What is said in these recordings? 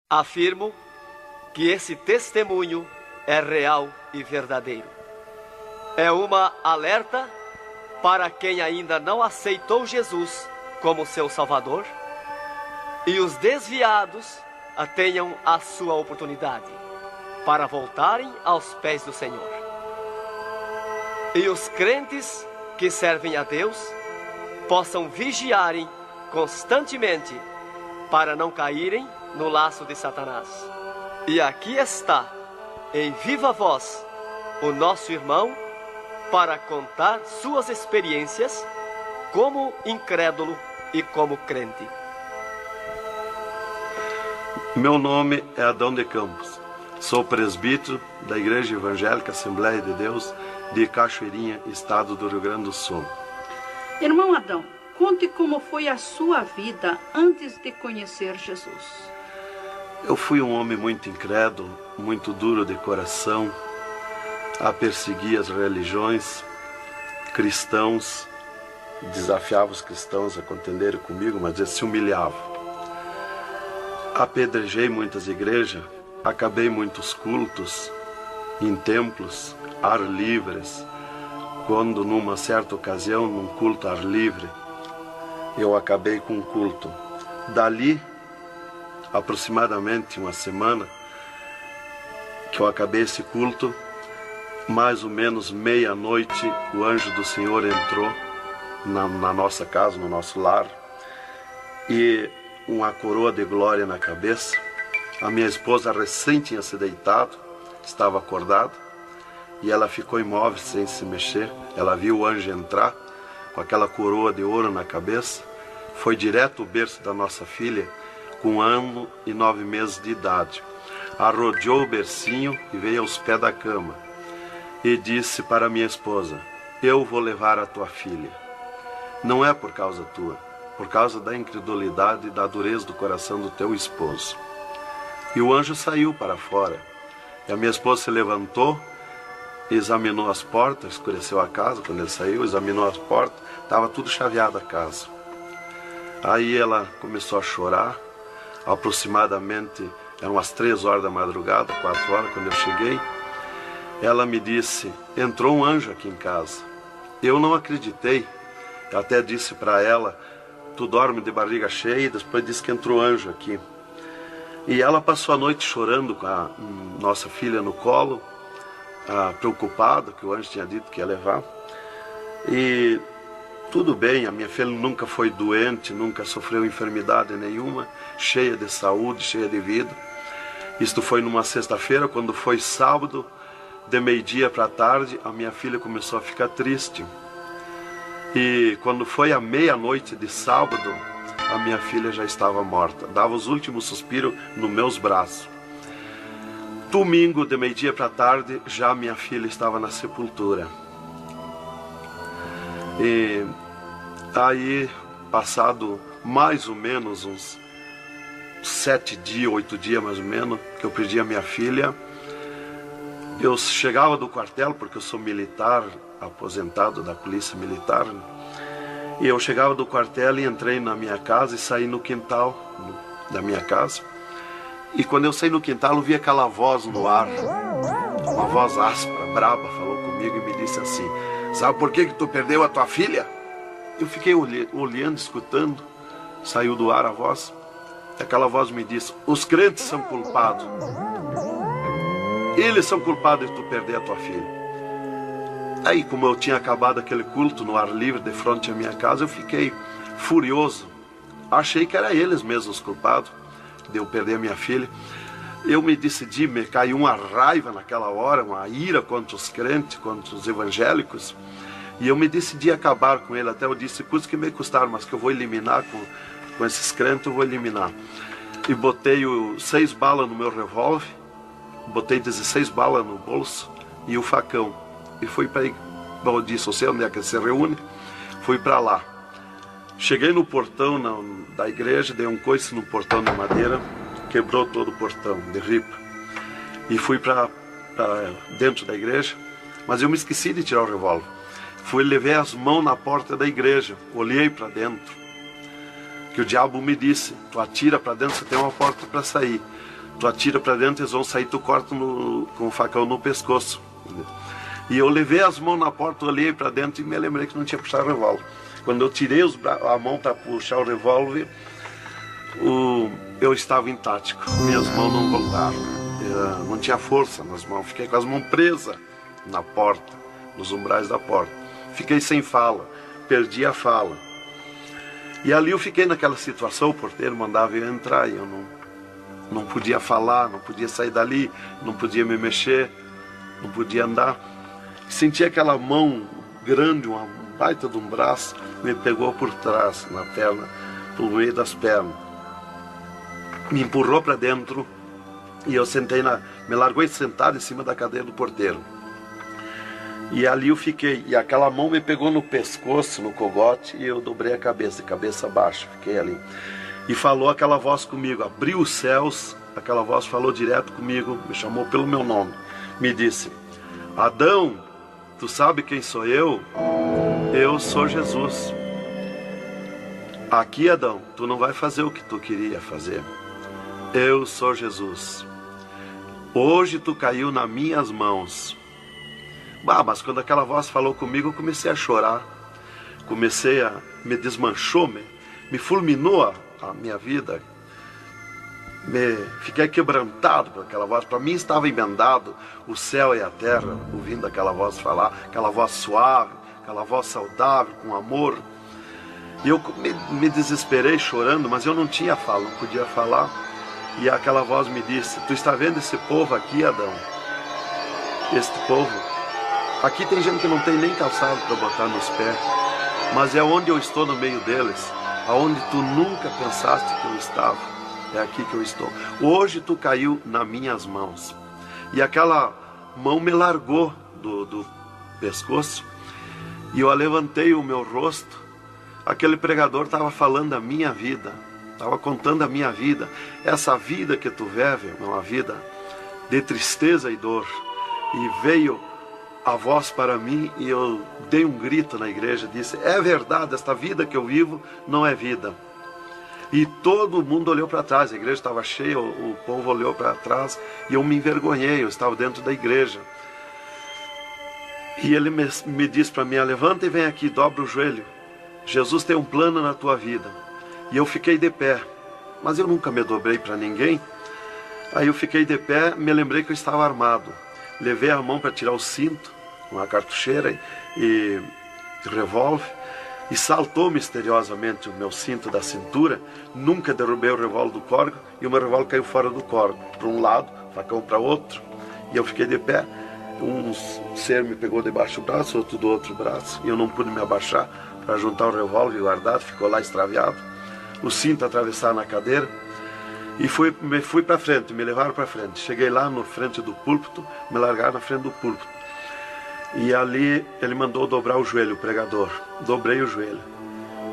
Afirmo que esse testemunho é real e verdadeiro. É uma alerta para quem ainda não aceitou Jesus como seu Salvador, e os desviados tenham a sua oportunidade para voltarem aos pés do Senhor. E os crentes que servem a Deus possam vigiarem constantemente para não caírem no laço de Satanás. E aqui está, em viva voz, o nosso irmão para contar suas experiências como incrédulo e como crente. Meu nome é Adão de Campos. Sou presbítero da Igreja Evangélica Assembleia de Deus de Cachoeirinha, estado do Rio Grande do Sul. Irmão Adão, conte como foi a sua vida antes de conhecer Jesus. Eu fui um homem muito incrédulo, muito duro de coração, a perseguir as religiões, cristãos, desafiava os cristãos a contenderem comigo, mas eles se humilhavam. Apedrejei muitas igrejas, acabei muitos cultos em templos, ar livres, quando numa certa ocasião, num culto ar livre, eu acabei com um culto. Dali, aproximadamente uma semana, que eu acabei esse culto, mais ou menos meia-noite, o anjo do Senhor entrou na nossa casa, no nosso lar, e uma coroa de glória na cabeça. A minha esposa recém tinha se deitado, estava acordada, e ela ficou imóvel sem se mexer. Ela viu o anjo entrar com aquela coroa de ouro na cabeça, foi direto ao berço da nossa filha, com 1 ano e 9 meses de idade. Arrodeou o bercinho e veio aos pés da cama e disse para minha esposa: eu vou levar a tua filha. Não é por causa tua, por causa da incredulidade e da dureza do coração do teu esposo. E o anjo saiu para fora. E a minha esposa se levantou, examinou as portas, escureceu a casa quando ele saiu, examinou as portas, estava tudo chaveado a casa. Aí ela começou a chorar, aproximadamente eram as 3 horas da madrugada, 4 horas, quando eu cheguei. Ela me disse: entrou um anjo aqui em casa. Eu não acreditei, eu até disse para ela: tu dorme de barriga cheia, e depois disse que entrou anjo aqui. E ela passou a noite chorando com a nossa filha no colo, preocupada, que o anjo tinha dito que ia levar. E tudo bem, a minha filha nunca foi doente, nunca sofreu enfermidade nenhuma, cheia de saúde, cheia de vida. Isto foi numa sexta-feira. Quando foi sábado, de meio-dia para tarde, a minha filha começou a ficar triste. E quando foi à meia-noite de sábado, a minha filha já estava morta. Dava os últimos suspiros nos meus braços. Domingo, de meio-dia para tarde, já minha filha estava na sepultura. E aí, passado mais ou menos uns 7 dias, 8 dias mais ou menos, que eu perdi a minha filha, eu chegava do quartel, porque eu sou militar, aposentado da polícia militar, e eu chegava do quartel e entrei na minha casa e saí no quintal da minha casa. E quando eu saí no quintal, eu vi aquela voz no ar, uma voz áspera, braba, falou comigo e me disse assim: sabe por que tu perdeu a tua filha? Eu fiquei olhando, escutando, saiu do ar a voz. Aquela voz me disse: os crentes são culpados. Eles são culpados de tu perder a tua filha. Aí, como eu tinha acabado aquele culto no ar livre de frente à minha casa, eu fiquei furioso. Achei que eram eles mesmos os culpados de eu perder a minha filha. Eu me decidi, me caiu uma raiva naquela hora, uma ira contra os crentes, contra os evangélicos. E eu me decidi acabar com ele. Até eu disse: custa que me custar, mas que eu vou eliminar com esses crentes, eu vou eliminar. E botei 6 balas no meu revólver, botei 16 balas no bolso e o facão. E fui para, eu disse: eu sei onde é que se reúne. Fui para lá. Cheguei no portão da igreja, dei um coice no portão de madeira, quebrou todo o portão de ripa. E fui para dentro da igreja, mas eu me esqueci de tirar o revólver. Levei as mãos na porta da igreja, olhei para dentro. que o diabo me disse: tu atira para dentro, você tem uma porta para sair. Tu atira para dentro, eles vão sair, tu corta com o facão no pescoço. E eu levei as mãos na porta, olhei para dentro e me lembrei que não tinha puxado o revólver. Quando eu tirei a mão para puxar o revólver, eu estava intático. Minhas mãos não voltaram. Não tinha força nas mãos. Fiquei com as mãos presas na porta, nos umbrais da porta. Fiquei sem fala, perdi a fala. E ali eu fiquei naquela situação, o porteiro mandava eu entrar e eu não podia falar, não podia sair dali, não podia me mexer, não podia andar. Senti aquela mão grande, uma baita de um braço, me pegou por trás, na perna, pelo meio das pernas. Me empurrou para dentro e eu me largou sentado em cima da cadeira do porteiro. E ali eu fiquei, e aquela mão me pegou no pescoço, no cogote, e eu dobrei a cabeça, de cabeça baixa, fiquei ali. E falou aquela voz comigo, abriu os céus, aquela voz falou direto comigo, me chamou pelo meu nome, me disse: Adão, tu sabe quem sou eu? Eu sou Jesus. Aqui, Adão, tu não vai fazer o que tu queria fazer. Eu sou Jesus. Hoje tu caiu nas minhas mãos. Mas quando aquela voz falou comigo, eu comecei a chorar. Me desmanchou, me fulminou a minha vida. Fiquei quebrantado por aquela voz. Para mim estava emendado o céu e a terra, ouvindo aquela voz falar, aquela voz suave, aquela voz saudável, com amor. E eu me desesperei chorando, mas eu não tinha fala, não podia falar. E aquela voz me disse: tu está vendo esse povo aqui, Adão? Este povo, aqui tem gente que não tem nem calçado para botar nos pés, mas é onde eu estou no meio deles, aonde tu nunca pensaste que eu estava, é aqui que eu estou. Hoje tu caiu nas minhas mãos. E aquela mão me largou do pescoço, e eu levantei o meu rosto. Aquele pregador estava falando da minha vida, estava contando a minha vida. Essa vida que tu vive é uma vida de tristeza e dor. E veio a voz para mim e eu dei um grito na igreja, disse: é verdade, esta vida que eu vivo não é vida. E todo mundo olhou para trás, a igreja estava cheia, o povo olhou para trás e eu me envergonhei, eu estava dentro da igreja. E ele me disse para mim: levanta e vem aqui, dobra o joelho. Jesus tem um plano na tua vida. E eu fiquei de pé, mas eu nunca me dobrei para ninguém. Aí eu fiquei de pé, me lembrei que eu estava armado. Levei a mão para tirar o cinto, uma cartucheira e revólver, e saltou misteriosamente o meu cinto da cintura. Nunca derrubei o revólver do corgo, e o meu revólver caiu fora do corgo, para um lado, facão para outro. E eu fiquei de pé. Um ser me pegou debaixo do braço, outro do outro braço, e eu não pude me abaixar para juntar o revólver guardado, ficou lá extraviado. O cinto atravessado na cadeira. E fui para frente, me levaram para frente. Cheguei lá na frente do púlpito, me largaram na frente do púlpito. E ali ele mandou dobrar o joelho, o pregador. Dobrei o joelho.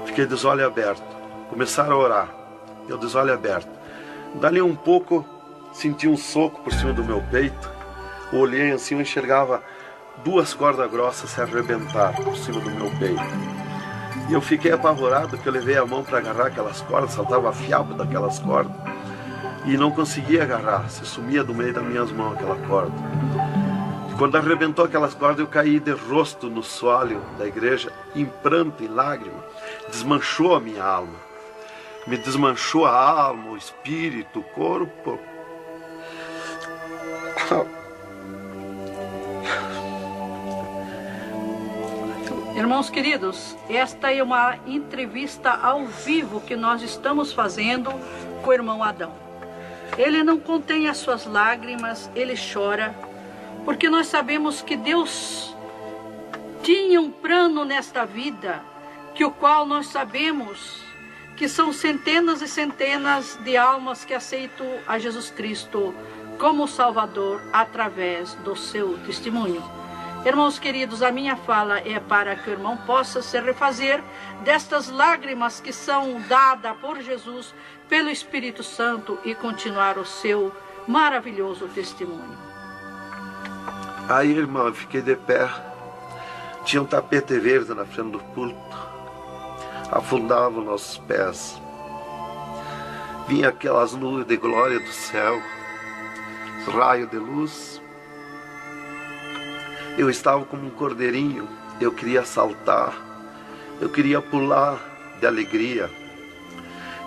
Fiquei de olho aberto. Começaram a orar. Eu de olho aberto. Dali um pouco, senti um soco por cima do meu peito. Olhei assim, eu enxergava 2 cordas grossas se arrebentar por cima do meu peito. E eu fiquei apavorado, que eu levei a mão para agarrar aquelas cordas, saltava fiapo daquelas cordas. E não conseguia agarrar, se sumia do meio das minhas mãos aquela corda. E quando arrebentou aquelas cordas, eu caí de rosto no soalho da igreja, em pranto, em lágrima. Desmanchou a minha alma. Me desmanchou a alma, o espírito, o corpo. Irmãos queridos, esta é uma entrevista ao vivo que nós estamos fazendo com o irmão Adão. Ele não contém as suas lágrimas, ele chora, porque nós sabemos que Deus tinha um plano nesta vida, que o qual nós sabemos que são centenas e centenas de almas que aceitam a Jesus Cristo como Salvador através do seu testemunho. Irmãos queridos, a minha fala é para que o irmão possa se refazer destas lágrimas que são dadas por Jesus, pelo Espírito Santo, e continuar o seu maravilhoso testemunho. Aí, irmão, eu fiquei de pé. Tinha um tapete verde na frente do púlpito. Afundava os nossos pés. Vinha aquelas nuvens de glória do céu, raio de luz. Eu estava como um cordeirinho, eu queria saltar, eu queria pular de alegria.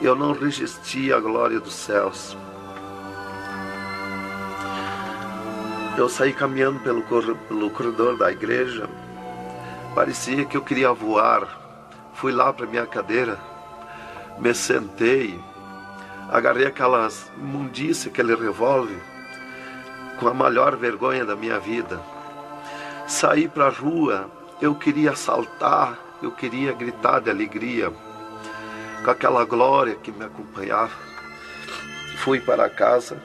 Eu não resistia à glória dos céus. Eu saí caminhando pelo corredor da igreja. Parecia que eu queria voar. Fui lá para minha cadeira, me sentei, agarrei aquelas imundícias, aquele revólver, com a maior vergonha da minha vida. Saí para a rua, eu queria saltar, eu queria gritar de alegria, com aquela glória que me acompanhava. Fui para casa,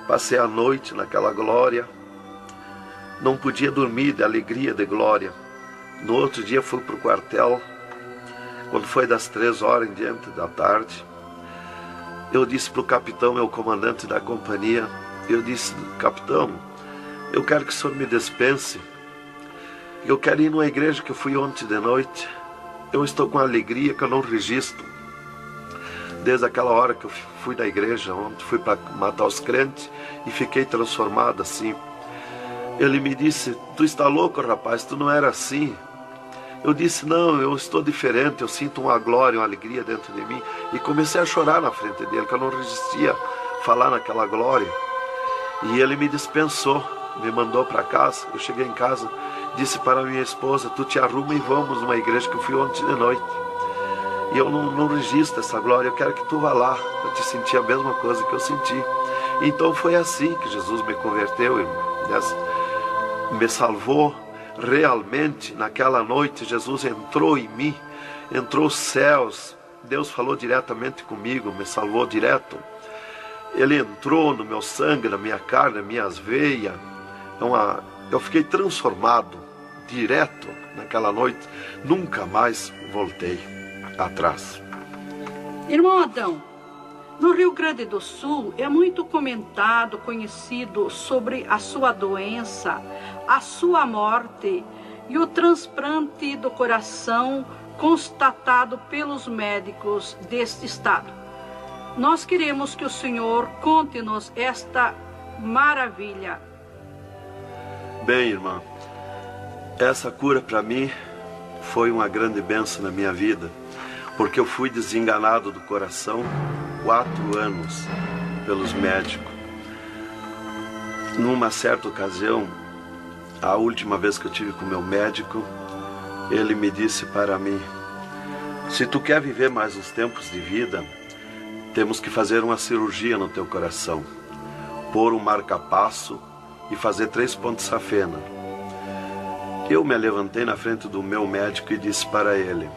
passei a noite naquela glória, não podia dormir de alegria, de glória. No outro dia fui para o quartel, quando foi das 3 horas em diante da tarde. Eu disse para o capitão, meu comandante da companhia, eu disse: capitão, eu quero que o senhor me dispense, eu quero ir numa igreja que eu fui ontem de noite, eu estou com alegria que eu não registro. Desde aquela hora que eu fui da igreja ontem, fui para matar os crentes e fiquei transformado assim. Ele me disse: tu está louco, rapaz, tu não era assim. Eu disse: não, eu estou diferente, eu sinto uma glória, uma alegria dentro de mim. E comecei a chorar na frente dele, que eu não resistia a falar naquela glória. E ele me dispensou, me mandou para casa. Eu cheguei em casa, disse para minha esposa: tu te arruma e vamos numa igreja que eu fui ontem de noite. E eu não registro essa glória, eu quero que tu vá lá, para te sentir a mesma coisa que eu senti. Então foi assim que Jesus me converteu, me salvou. Realmente, naquela noite, Jesus entrou em mim, entrou os céus, Deus falou diretamente comigo, me salvou direto. Ele entrou no meu sangue, na minha carne, nas minhas veias. Eu fiquei transformado, direto, naquela noite. Nunca mais voltei atrás. Irmão Adão, no Rio Grande do Sul é muito comentado, conhecido sobre a sua doença, a sua morte e o transplante do coração constatado pelos médicos deste estado. Nós queremos que o senhor conte-nos esta maravilha. Bem, irmã, essa cura para mim foi uma grande bênção na minha vida, porque eu fui desenganado do coração 4 anos pelos médicos. Numa certa ocasião, a última vez que eu tive com o meu médico, ele me disse para mim: se tu quer viver mais uns tempos de vida, temos que fazer uma cirurgia no teu coração, pôr um marca-passo e fazer 3 pontos de safena. Eu me levantei na frente do meu médico e disse para ele: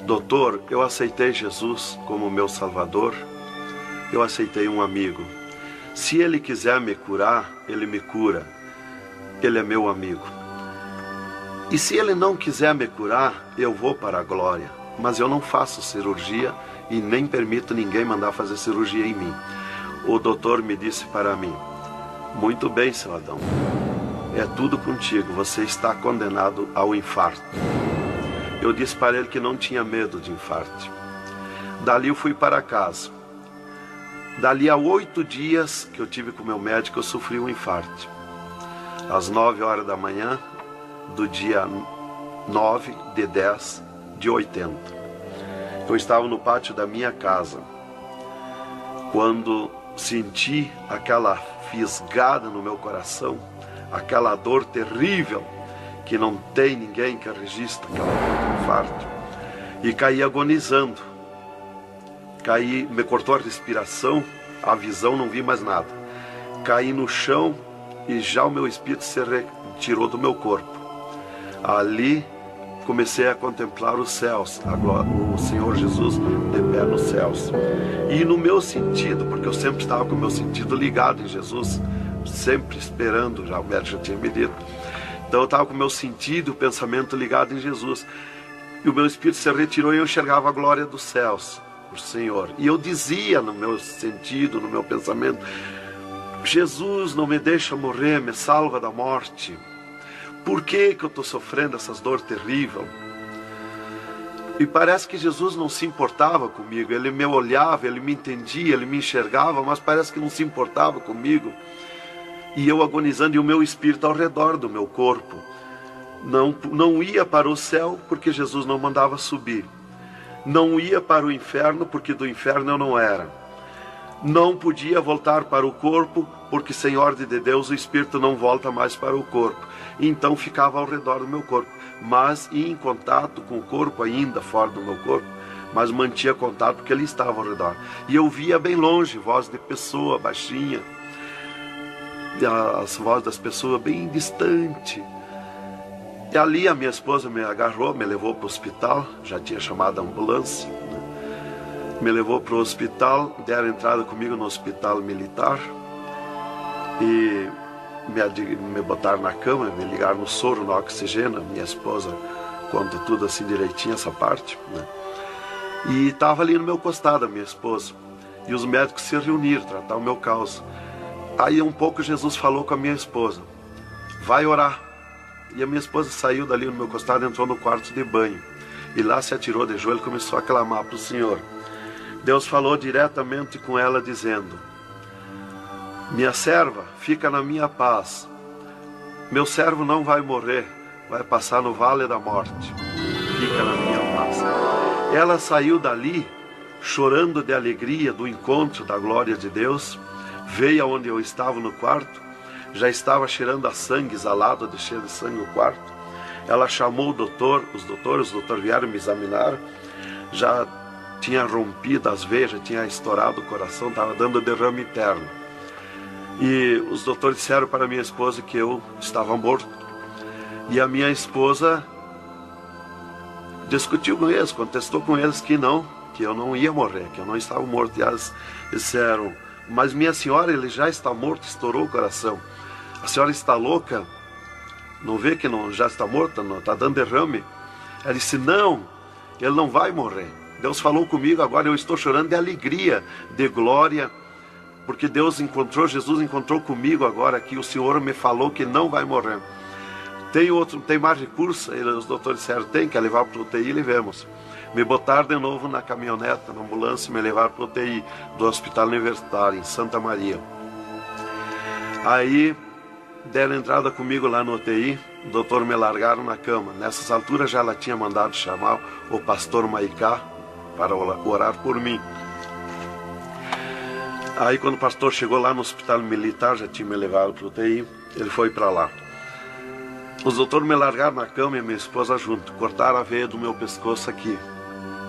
doutor, eu aceitei Jesus como meu Salvador, eu aceitei um amigo. Se ele quiser me curar, ele me cura. Ele é meu amigo. E se ele não quiser me curar, eu vou para a glória. Mas eu não faço cirurgia e nem permito ninguém mandar fazer cirurgia em mim. O doutor me disse para mim: muito bem, seu Adão, é tudo contigo, você está condenado ao infarto. Eu disse para ele que não tinha medo de infarto. Dali eu fui para casa. Dali a 8 dias que eu tive com o meu médico, eu sofri um infarto. Às 9 horas da manhã do dia 9 de 10 de 80. Eu estava no pátio da minha casa, quando senti aquela fisgada no meu coração, aquela dor terrível, que não tem ninguém que registre aquela dor do infarto, e caí agonizando. Caí, me cortou a respiração, a visão, não vi mais nada. Caí no chão e já o meu espírito se retirou do meu corpo. Ali comecei a contemplar os céus, o Senhor Jesus de pé nos céus. E no meu sentido, porque eu sempre estava com o meu sentido ligado em Jesus, sempre esperando, já o médico já tinha me dito. Então eu estava com o meu sentido, o pensamento ligado em Jesus. E o meu espírito se retirou e eu enxergava a glória dos céus, o Senhor. E eu dizia no meu sentido, no meu pensamento: Jesus, não me deixa morrer, me salva da morte. Por que eu estou sofrendo essas dores terríveis? E parece que Jesus não se importava comigo. Ele me olhava, ele me entendia, ele me enxergava, mas parece que não se importava comigo. E eu agonizando, e o meu espírito ao redor do meu corpo. Não ia para o céu, porque Jesus não mandava subir. Não ia para o inferno, porque do inferno eu não era. Não podia voltar para o corpo, porque sem ordem de Deus o espírito não volta mais para o corpo. Então ficava ao redor do meu corpo, mas ia em contato com o corpo ainda, fora do meu corpo, mas mantinha contato porque ele estava ao redor. E eu via bem longe, voz de pessoa baixinha, as vozes das pessoas bem distante. E ali a minha esposa me agarrou, me levou para o hospital, já tinha chamado a ambulância, né? Me levou para o hospital, deram entrada comigo no hospital militar e me botaram na cama, me ligaram no soro, no oxigênio. Minha esposa conta tudo assim direitinho, essa parte, né? E estava ali no meu costado a minha esposa, e os médicos se reuniram, tratar o meu caso. Aí um pouco Jesus falou com a minha esposa: vai orar. E a minha esposa saiu dali no meu costado, entrou no quarto de banho, e lá se atirou de joelho e começou a clamar para o Senhor. Deus falou diretamente com ela dizendo: minha serva, fica na minha paz. Meu servo não vai morrer, vai passar no vale da morte. Fica na minha paz. Ela saiu dali chorando de alegria do encontro da glória de Deus. Veio aonde eu estava no quarto. Já estava cheirando a sangue, exalado de cheiro de sangue no quarto. Ela chamou o doutor, os doutores vieram me examinar. Já tinha rompido as veias, já tinha estourado o coração, estava dando derrame interno. E os doutores disseram para minha esposa que eu estava morto. E a minha esposa discutiu com eles, contestou com eles que eu não ia morrer, que eu não estava morto. E eles disseram: mas minha senhora, ele já está morto, estourou o coração. A senhora está louca? Não vê que não, já está morta? Não está dando derrame? Ela disse: não, ele não vai morrer. Deus falou comigo agora, eu estou chorando de alegria, de glória, porque Jesus encontrou comigo agora aqui. O Senhor me falou que não vai morrer. Tem mais recurso? Os doutores disseram: tem que levar para o UTI, levemos. Me botaram de novo na caminhonete, na ambulância, e me levaram para o UTI do Hospital Universitário, em Santa Maria. Aí deram entrada comigo lá no UTI, o doutor me largaram na cama. Nessas alturas já ela tinha mandado chamar o pastor Maicá para orar por mim. Aí quando o pastor chegou lá no Hospital Militar, já tinha me levado para o UTI, ele foi para lá. Os doutores me largaram na cama e minha esposa junto, cortaram a veia do meu pescoço aqui,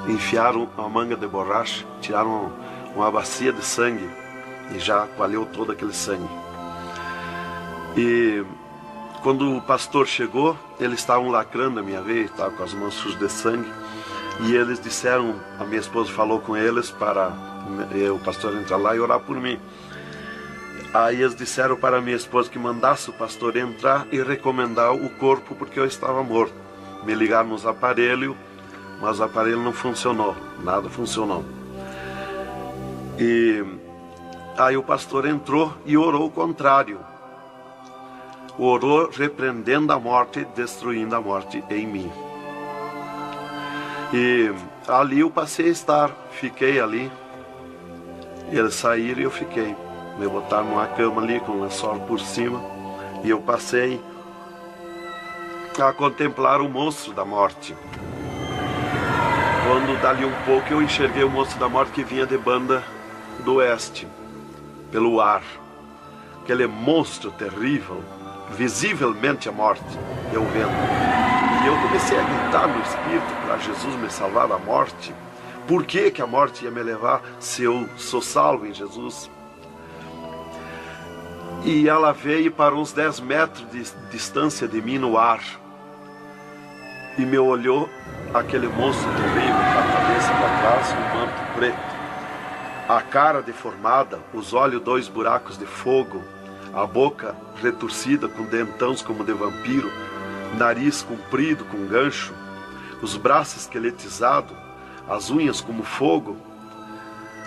enfiaram uma manga de borracha, tiraram uma bacia de sangue e já coalhou todo aquele sangue. E quando o pastor chegou, eles estavam lacrando a minha veia, estavam com as mãos sujas de sangue, e eles disseram, a minha esposa falou com eles para o pastor entrar lá e orar por mim. Aí eles disseram para a minha esposa que mandasse o pastor entrar e recomendar o corpo, porque eu estava morto. Me ligaram nos aparelhos, mas o aparelho não funcionou, nada funcionou. E aí o pastor entrou e orou o contrário. Orou repreendendo a morte, destruindo a morte em mim. E ali eu passei a estar, fiquei ali. Eles saíram e eu fiquei. Me botaram numa cama ali com um lençol por cima. E eu passei a contemplar o monstro da morte. Quando dali um pouco eu enxerguei o monstro da morte que vinha de Banda do Oeste, pelo ar. Aquele monstro terrível, visivelmente a morte, eu vendo. E eu comecei a gritar no espírito para Jesus me salvar da morte. Por que a morte ia me levar se eu sou salvo em Jesus? E ela veio para uns 10 metros de distância de mim no ar. E me olhou, aquele monstro terrível, com a cabeça para trás, um manto preto. A cara deformada, os olhos 2 buracos de fogo, a boca retorcida com dentões como de vampiro, nariz comprido com gancho, os braços esqueletizados, as unhas como fogo,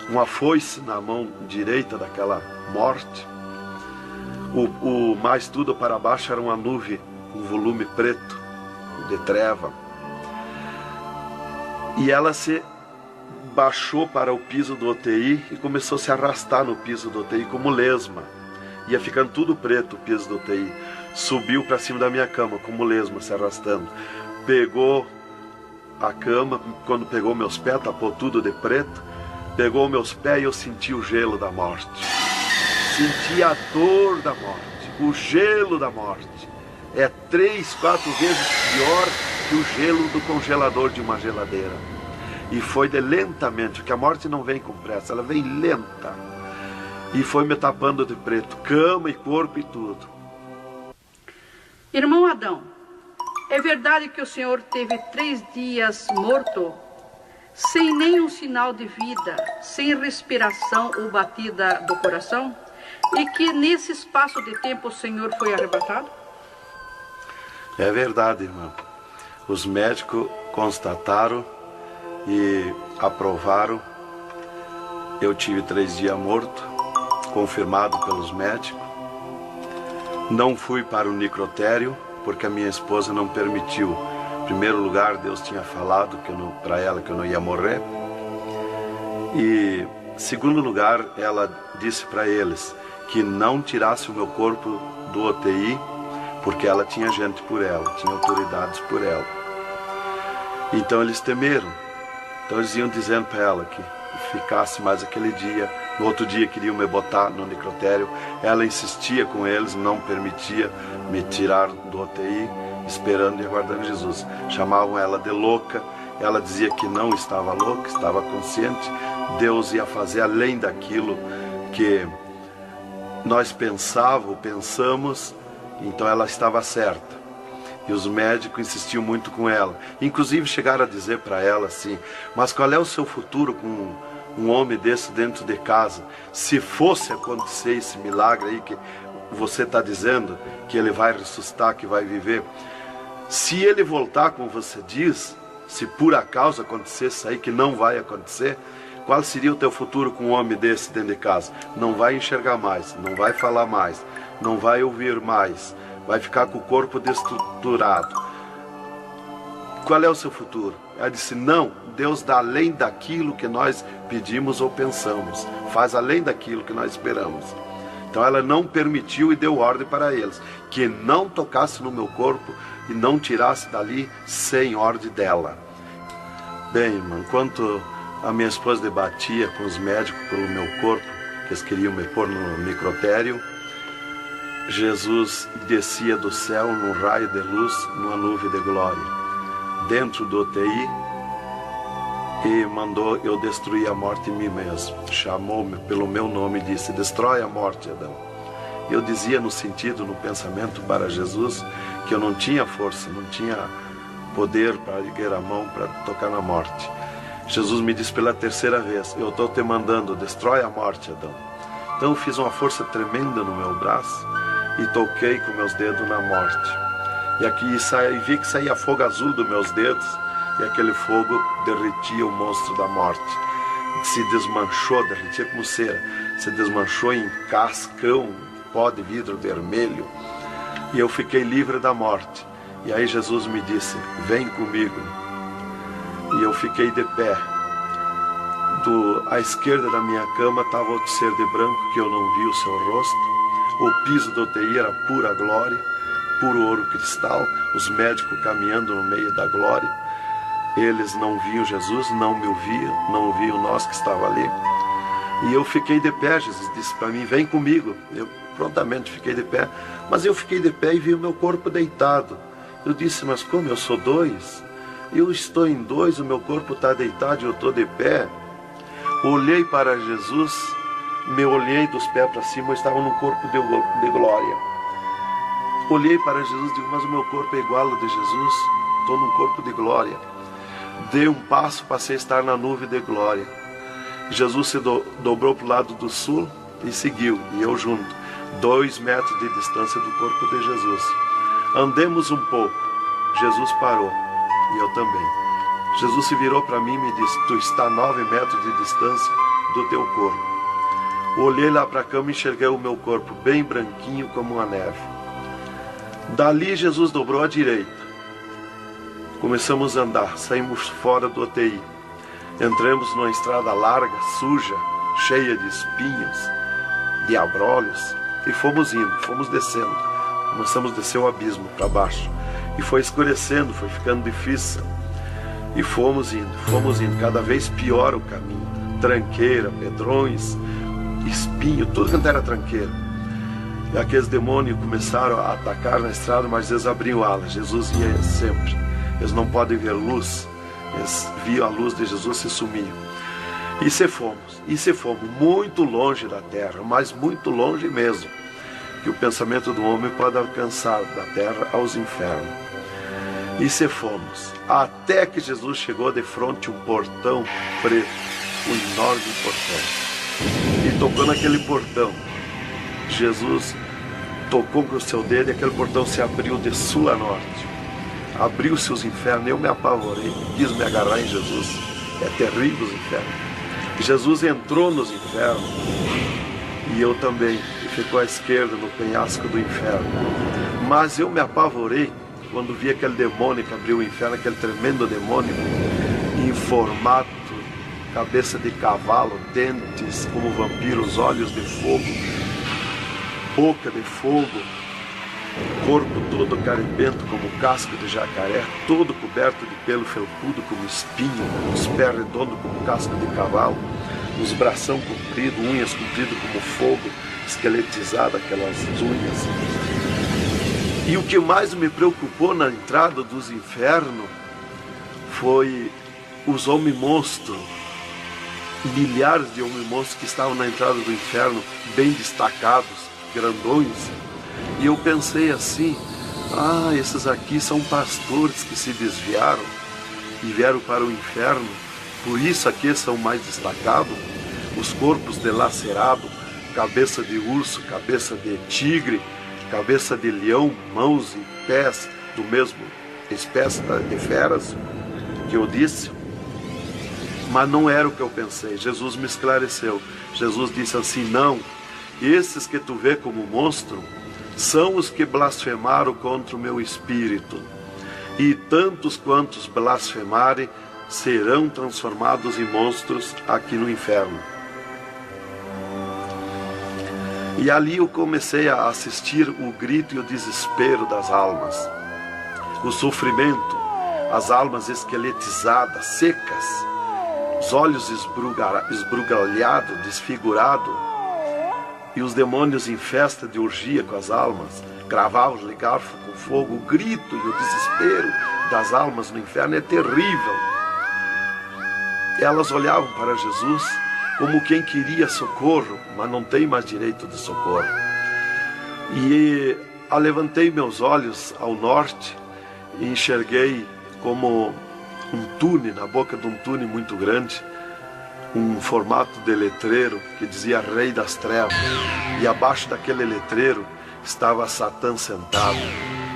uma foice na mão direita daquela morte. O mais tudo para baixo era uma nuvem, um volume preto, de treva. E ela se baixou para o piso do UTI e começou a se arrastar no piso do UTI como lesma. Ia ficando tudo preto o piso do UTI. Subiu para cima da minha cama como lesma, se arrastando. Pegou a cama, quando pegou meus pés, tapou tudo de preto. Pegou meus pés e eu senti o gelo da morte. Senti a dor da morte, o gelo da morte. É 3, 4 vezes pior que o gelo do congelador de uma geladeira. E foi de lentamente, porque a morte não vem com pressa, ela vem lenta. E foi me tapando de preto, cama e corpo e tudo. Irmão Adão, é verdade que o senhor teve 3 dias morto, sem nenhum sinal de vida, sem respiração ou batida do coração? E que nesse espaço de tempo o senhor foi arrebatado? É verdade, irmão. Os médicos constataram e aprovaram. Eu tive 3 dias morto, confirmado pelos médicos. Não fui para o necrotério, porque a minha esposa não permitiu. Em primeiro lugar, Deus tinha falado para ela que eu não ia morrer. E, em segundo lugar, ela disse para eles que não tirasse o meu corpo do UTI, porque ela tinha gente por ela, tinha autoridades por ela. Então eles temeram. Então eles iam dizendo para ela que ficasse mais aquele dia. No outro dia queriam me botar no necrotério. Ela insistia com eles, não permitia me tirar do UTI, esperando e aguardando Jesus. Chamavam ela de louca. Ela dizia que não estava louca, estava consciente. Deus ia fazer além daquilo que nós pensamos. Então ela estava certa. E os médicos insistiam muito com ela. Inclusive chegaram a dizer para ela assim: mas qual é o seu futuro com um homem desse dentro de casa? Se fosse acontecer esse milagre aí que você está dizendo, que ele vai ressuscitar, que vai viver, se ele voltar como você diz, se por acaso acontecesse isso aí, que não vai acontecer, qual seria o teu futuro com um homem desse dentro de casa? Não vai enxergar mais, não vai falar mais, não vai ouvir mais, vai ficar com o corpo destruturado. Qual é o seu futuro? Ela disse: não, Deus dá além daquilo que nós pedimos ou pensamos, faz além daquilo que nós esperamos. Então ela não permitiu e deu ordem para eles que não tocasse no meu corpo e não tirasse dali sem ordem dela. Bem, irmão, enquanto a minha esposa debatia com os médicos pelo meu corpo, que eles queriam me pôr no necrotério, Jesus descia do céu num raio de luz, numa nuvem de glória, dentro do UTI, e mandou eu destruir a morte em mim mesmo. Chamou-me pelo meu nome e disse: destrói a morte, Adão. Eu dizia no sentido, no pensamento para Jesus, que eu não tinha força, não tinha poder para erguer a mão para tocar na morte. Jesus me disse pela 3ª vez: eu estou te mandando, destrói a morte, Adão. Então eu fiz uma força tremenda no meu braço e toquei com meus dedos na morte. E aqui vi que saía fogo azul dos meus dedos, e aquele fogo derretia o monstro da morte. Se desmanchou, derretia como cera, se desmanchou em cascão, pó de vidro vermelho, e eu fiquei livre da morte. E aí Jesus me disse: vem comigo. E eu fiquei de pé. À esquerda da minha cama estava outro ser de branco, que eu não vi o seu rosto. O piso do UTI era pura glória, puro ouro cristal, os médicos caminhando no meio da glória. Eles não viam Jesus, não me ouviam, não ouviam nós que estava ali. E eu fiquei de pé. Jesus disse para mim: vem comigo. Eu prontamente fiquei de pé, mas eu fiquei de pé e vi o meu corpo deitado. Eu disse: mas como eu sou 2? Eu estou em 2, o meu corpo está deitado e eu estou de pé. Olhei para Jesus, me olhei dos pés para cima, eu estava num corpo de glória. Olhei para Jesus e digo: mas o meu corpo é igual ao de Jesus, estou num corpo de glória. Dei um passo, passei a estar na nuvem de glória. Jesus se dobrou para o lado do sul e seguiu, e eu junto, 2 metros de distância do corpo de Jesus. Andemos um pouco, Jesus parou, e eu também. Jesus se virou para mim e me disse: tu está a 9 metros de distância do teu corpo. Olhei lá para a cama e enxerguei o meu corpo bem branquinho como uma neve. Dali Jesus dobrou à direita. Começamos a andar, saímos fora do UTI. Entramos numa estrada larga, suja, cheia de espinhos, de abrolhos, e fomos indo, fomos descendo. Começamos a descer o abismo para baixo. E foi escurecendo, foi ficando difícil. E fomos indo, cada vez pior o caminho. Tranqueira, pedrões, espinho, tudo quanto era tranqueira. E aqueles demônios começaram a atacar na estrada, mas eles abriam alas. Jesus ia sempre. Eles não podem ver luz. Eles viam a luz de Jesus e se sumiam. E se fomos muito longe da terra, mas muito longe mesmo, que o pensamento do homem pode alcançar da terra aos infernos. E se fomos, até que Jesus chegou de frente a um portão preto, um enorme portão. E tocou naquele portão. Jesus tocou com o seu dedo e aquele portão se abriu de sul a norte. Abriu-se os infernos, eu me apavorei, quis me agarrar em Jesus. É terrível os infernos. Jesus entrou nos infernos e eu também, e ficou à esquerda no penhasco do inferno. Mas eu me apavorei quando vi aquele demônio que abriu o inferno, aquele tremendo demônio, em formato, cabeça de cavalo, dentes como vampiros, olhos de fogo, boca de fogo, corpo todo carimbento como casco de jacaré, todo coberto de pelo felpudo como espinho, os pés redondos como casco de cavalo, os bração compridos, unhas compridas como fogo, esqueletizado aquelas unhas. E o que mais me preocupou na entrada dos infernos foi os homens-monstros, milhares de homens-monstros que estavam na entrada do inferno, bem destacados, grandões. E eu pensei assim, esses aqui são pastores que se desviaram e vieram para o inferno, por isso aqui são mais destacados, os corpos dilacerados, cabeça de urso, cabeça de tigre, cabeça de leão, mãos e pés do mesmo espécie de feras que eu disse. Mas não era o que eu pensei. Jesus me esclareceu. Jesus disse assim, não, esses que tu vê como monstro são os que blasfemaram contra o meu espírito, e tantos quantos blasfemarem serão transformados em monstros aqui no inferno. E ali eu comecei a assistir o grito e o desespero das almas, o sofrimento, as almas esqueletizadas, secas, os olhos esbugalhados, desfigurados, e os demônios em festa de orgia com as almas, cravavam-lhe garfo com fogo. O grito e o desespero das almas no inferno é terrível. Elas olhavam para Jesus como quem queria socorro, mas não tem mais direito de socorro. E levantei meus olhos ao norte e enxerguei como um túnel, na boca de um túnel muito grande, um formato de letreiro que dizia Rei das Trevas, e abaixo daquele letreiro estava Satã sentado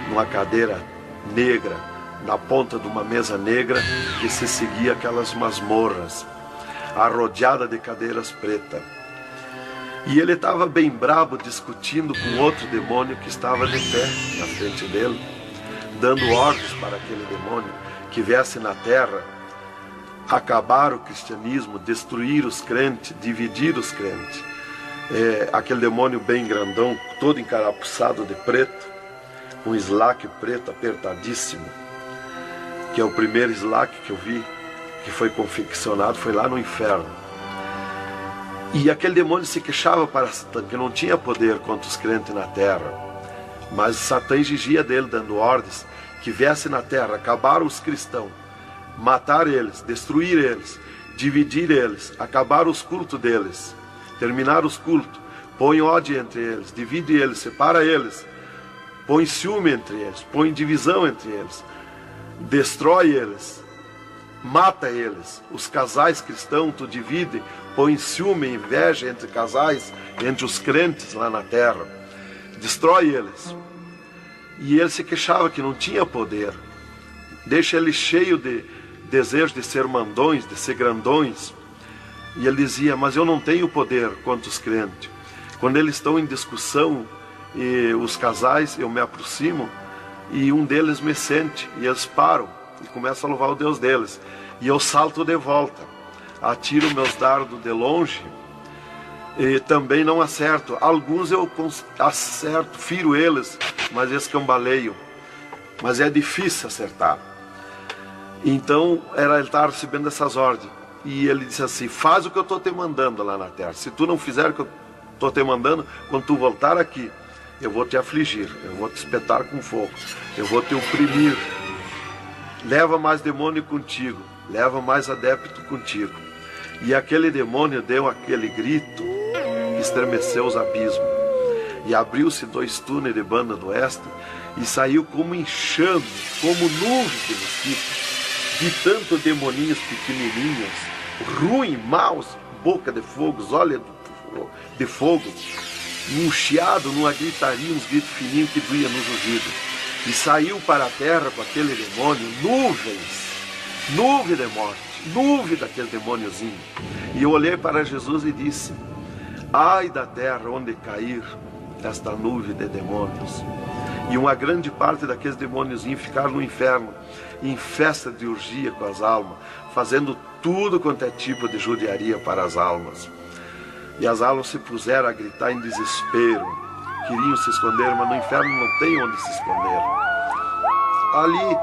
numa cadeira negra, na ponta de uma mesa negra que se seguia aquelas masmorras, arrodeada de cadeiras pretas. E ele estava bem brabo discutindo com outro demônio que estava de pé na frente dele, dando ordens para aquele demônio que viesse na terra acabar o cristianismo, destruir os crentes, dividir os crentes. Aquele demônio bem grandão, todo encarapuçado de preto, um slack preto apertadíssimo, que é o primeiro slack que eu vi, que foi confeccionado, foi lá no inferno. E aquele demônio se queixava para Satã, que não tinha poder contra os crentes na terra, mas Satã exigia dele, dando ordens, que viesse na terra, acabar os cristãos, matar eles, destruir eles, dividir eles, acabar os cultos deles, terminar os cultos, põe ódio entre eles, divide eles, separa eles, põe ciúme entre eles, põe divisão entre eles, destrói eles, mata eles. Os casais cristãos tu divide, põe ciúme e inveja entre casais, entre os crentes lá na terra, destrói eles. E ele se queixava que não tinha poder, deixa ele cheio de desejo de ser mandões, de ser grandões. E ele dizia, mas eu não tenho poder contra os crentes. Quando eles estão em discussão, e os casais, eu me aproximo, e um deles me sente, e eles param, e começam a louvar o Deus deles. E eu salto de volta, atiro meus dardos de longe e também não acerto. Alguns eu acerto, firo eles, mas escambaleio. Mas é difícil acertar. Então ele estava recebendo essas ordens. E ele disse assim: faz o que eu estou te mandando lá na terra. Se tu não fizer o que eu estou te mandando, quando tu voltar aqui, eu vou te afligir, eu vou te espetar com fogo, eu vou te oprimir. Leva mais demônio contigo, leva mais adepto contigo. E aquele demônio deu aquele grito que estremeceu os abismos. E abriu-se 2 túneis de banda do oeste e saiu como enxame, como nuvem de mosquitos, de tanto demoninhos pequenininhos, ruins, maus, boca de fogo, olhos de fogo, um chiado, numa gritaria, uns gritos fininhos que doía nos ouvidos. E saiu para a terra com aquele demônio, nuvem de morte, nuvem daquele demôniozinho. E eu olhei para Jesus e disse: ai da terra onde cair esta nuvem de demônios. E uma grande parte daqueles demôniozinhos ficaram no inferno, em festa de orgia com as almas, fazendo tudo quanto é tipo de judiaria para as almas. E as almas se puseram a gritar em desespero, queriam se esconder, mas no inferno não tem onde se esconder. Ali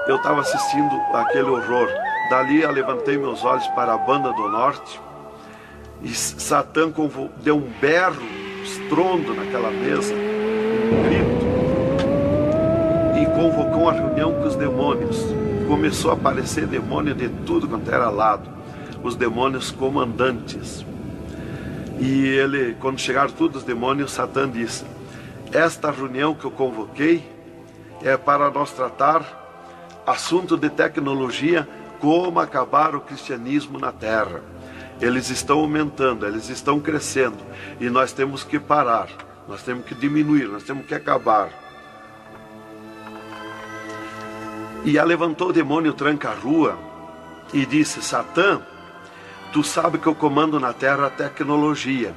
eu estava assistindo aquele horror. Dali eu levantei meus olhos para a banda do norte e Satã deu um berro, estrondo naquela mesa, um grito, e convocou uma reunião com os demônios. Começou a aparecer demônio de tudo quanto era lado, os demônios comandantes. E ele, quando chegaram todos os demônios, Satã disse: esta reunião que eu convoquei é para nós tratar assunto de tecnologia, como acabar o cristianismo na terra. Eles estão aumentando, eles estão crescendo, e nós temos que parar, nós temos que diminuir, nós temos que acabar. E levantou o demônio tranca-rua e disse: Satã, tu sabe que eu comando na terra a tecnologia,